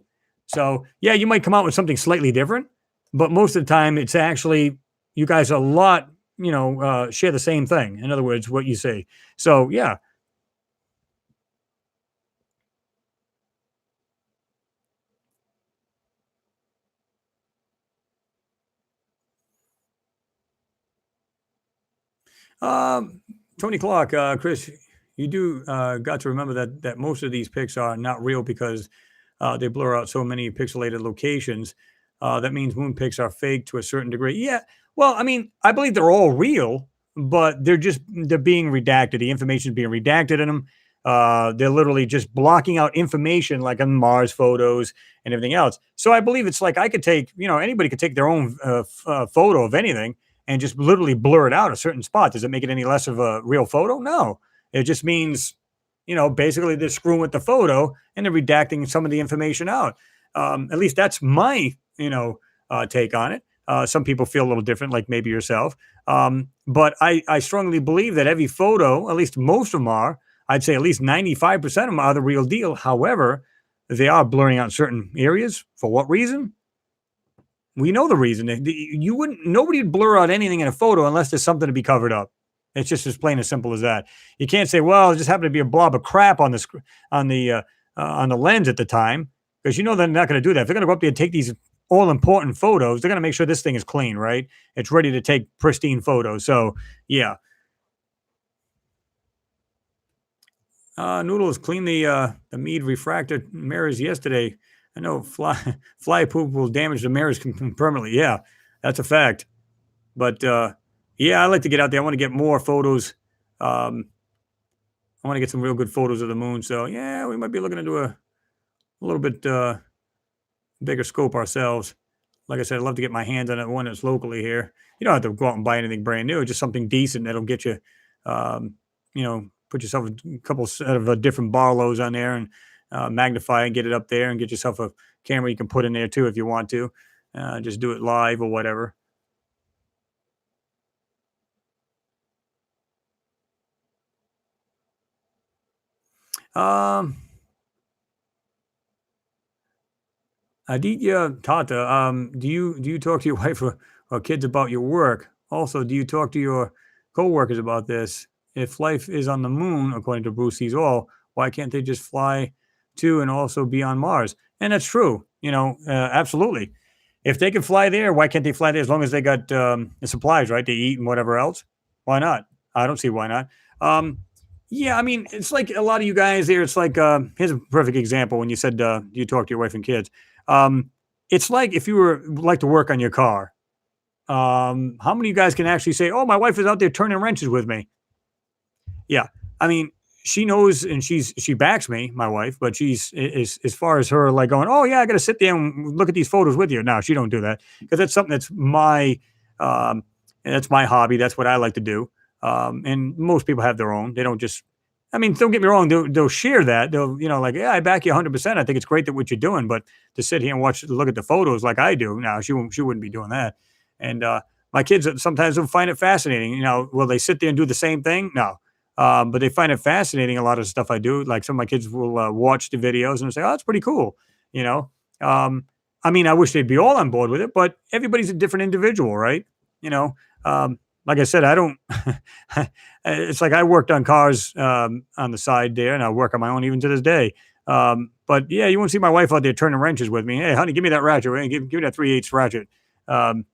So, yeah, you might come out with something slightly different, but most of the time it's actually you guys a lot, share the same thing. In other words, what you say. So, yeah. Tony Clark, Chris, you do got to remember that most of these pics are not real because they blur out so many pixelated locations. That means moon pics are fake to a certain degree. Yeah. Well, I mean, I believe they're all real, but they're being redacted. The information is being redacted in them. They're literally just blocking out information like on Mars photos and everything else. So I believe it's like I could take, anybody could take their own photo of anything and just literally blur it out a certain spot. Does it make it any less of a real photo? No. It just means, basically they're screwing with the photo and they're redacting some of the information out. At least that's my, take on it. Some people feel a little different, like maybe yourself. But I strongly believe that every photo, at least most of them are, I'd say at least 95% of them are the real deal. However, they are blurring out certain areas. For what reason? We know the reason. Nobody would blur out anything in a photo unless there's something to be covered up. It's just as plain as simple as that. You can't say, well, it just happened to be a blob of crap on the lens at the time, because they're not going to do that. If they're going to go up there and take these all important photos, they're going to make sure this thing is clean, right? It's ready to take pristine photos. So, yeah. Noodles cleaned the Mead refractor mirrors yesterday. I know fly poop will damage the mirrors permanently. Yeah, that's a fact. But yeah, I like to get out there. I want to get more photos. I want to get some real good photos of the moon. So yeah, we might be looking to do a little bit bigger scope ourselves. Like I said, I'd love to get my hands on that one that's locally here. You don't have to go out and buy anything brand new. Just something decent that'll get you, put yourself a couple of different Barlows on there and magnify and get it up there and get yourself a camera you can put in there too if you want to. Just do it live or whatever. Aditya Tata, do you talk to your wife or kids about your work? Also, do you talk to your coworkers about this? If life is on the moon, according to Bruce Sees All, why can't they just fly to and also be on Mars? And that's true. Absolutely. If they can fly there, why can't they fly there as long as they got the supplies, right? They eat and whatever else. Why not? I don't see why not. Yeah, I mean, it's like a lot of you guys there. It's like here's a perfect example when you said you talk to your wife and kids. It's like if you were like to work on your car. How many of you guys can actually say, "Oh, my wife is out there turning wrenches with me"? Yeah, I mean, she knows and she backs me, my wife, but she's as far as her like going, "Oh yeah, I got to sit there and look at these photos with you." No, she don't do that because that's something um, that's my hobby. That's what I like to do. And most people have their own. They don't just. I mean, don't get me wrong. They'll share that. They'll like, yeah, I back you 100%. I think it's great that what you're doing, but to sit here and look at the photos like I do, no, she wouldn't be doing that. And my kids sometimes will find it fascinating. Will they sit there and do the same thing? No. But they find it fascinating. A lot of stuff I do, like some of my kids will watch the videos and say, "Oh, that's pretty cool." You know, I mean, I wish they'd be all on board with it, but everybody's a different individual, right? You know, like I said, I don't. It's like I worked on cars on the side there, and I work on my own even to this day. But yeah, you won't see my wife out there turning wrenches with me. Hey, honey, give me that ratchet. Hey, give me that 3/8 ratchet. Um,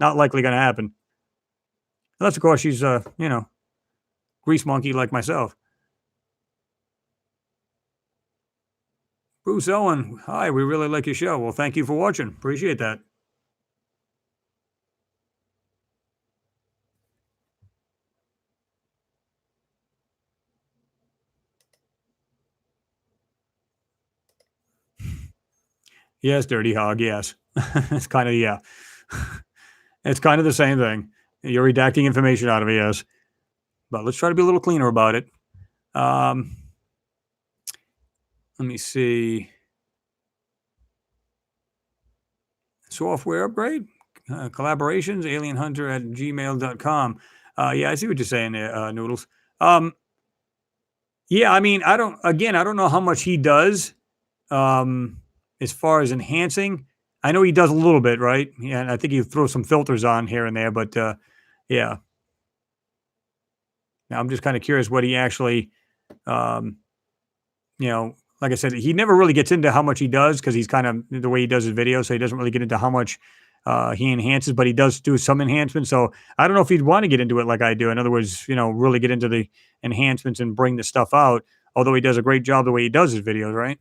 Not likely going to happen. Unless, of course, she's grease monkey like myself. Bruce Owen, hi, we really like your show. Well, thank you for watching. Appreciate that. Yes, Dirty Hog. Yes. It's kind of, yeah. It's kind of the same thing. You're redacting information out of it, yes. But let's try to be a little cleaner about it. Let me see. Software upgrade, collaborations, alienhunter at gmail.com. Yeah, I see what you're saying there, Noodles. Yeah, I mean, I don't know how much he does as far as enhancing. I know he does a little bit, right? Yeah, and I think he throws some filters on here and there, but yeah. Now I'm just kind of curious what he actually, um, like I said, he never really gets into how much he does because he's kind of the way he does his videos. So he doesn't really get into how much he enhances, but he does do some enhancements. So I don't know if he'd want to get into it like I do. In other words, really get into the enhancements and bring the stuff out. Although he does a great job the way he does his videos, right?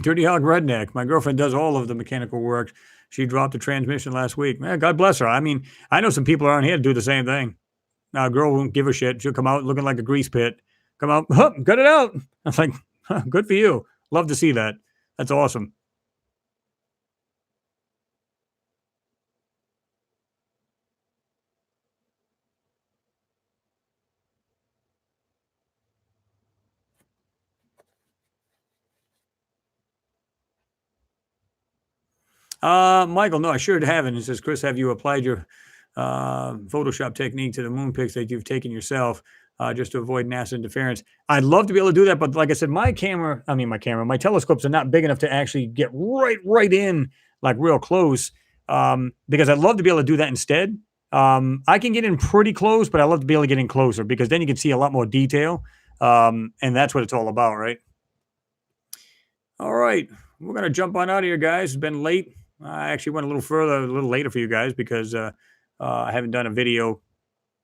Dirty Hog Redneck. My girlfriend does all of the mechanical work. She dropped the transmission last week. Man, God bless her. I mean, I know some people around here do the same thing. Now, a girl won't give a shit. She'll come out looking like a grease pit. Come out, huh, cut it out. I was like, huh, good for you. Love to see that. That's awesome. Michael, no, I sure haven't. It says, Chris, have you applied your Photoshop technique to the moon pics that you've taken yourself just to avoid NASA interference? I'd love to be able to do that, but like I said, my telescopes are not big enough to actually get right in, like real close, because I'd love to be able to do that instead. I can get in pretty close, but I love to be able to get in closer because then you can see a lot more detail. And that's what it's all about, right? All right. We're going to jump on out of here, guys. It's been late. I actually went a little later for you guys because I haven't done a video,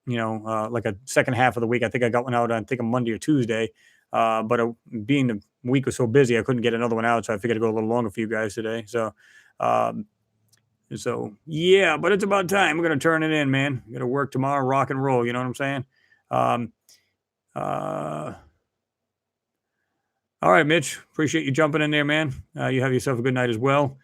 like a second half of the week. I think I got one out on, I think, on Monday or Tuesday. But being the week was so busy, I couldn't get another one out. So I figured to go a little longer for you guys today. Um, yeah, but it's about time. We're going to turn it in, man. Got to work tomorrow, rock and roll. You know what I'm saying? Um, uh, all right, Mitch. Appreciate you jumping in there, man. You have yourself a good night as well.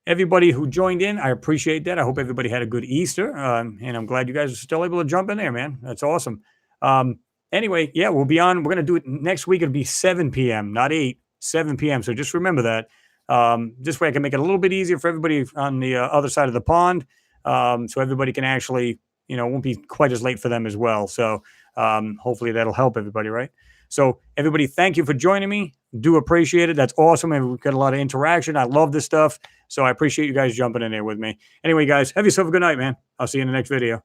Everybody who joined in, I appreciate that. I hope everybody had a good Easter. And I'm glad you guys are still able to jump in there, man. That's awesome. Anyway, yeah, we'll be on. We're going to do it next week. It'll be 7 p.m., not 8, 7 p.m. So just remember that. This way I can make it a little bit easier for everybody on the other side of the pond. So everybody can actually, won't be quite as late for them as well. So hopefully that'll help everybody, right? So everybody, thank you for joining me. Do appreciate it. That's awesome. And we've got a lot of interaction. I love this stuff. So I appreciate you guys jumping in there with me. Anyway, guys, have yourself a good night, man. I'll see you in the next video.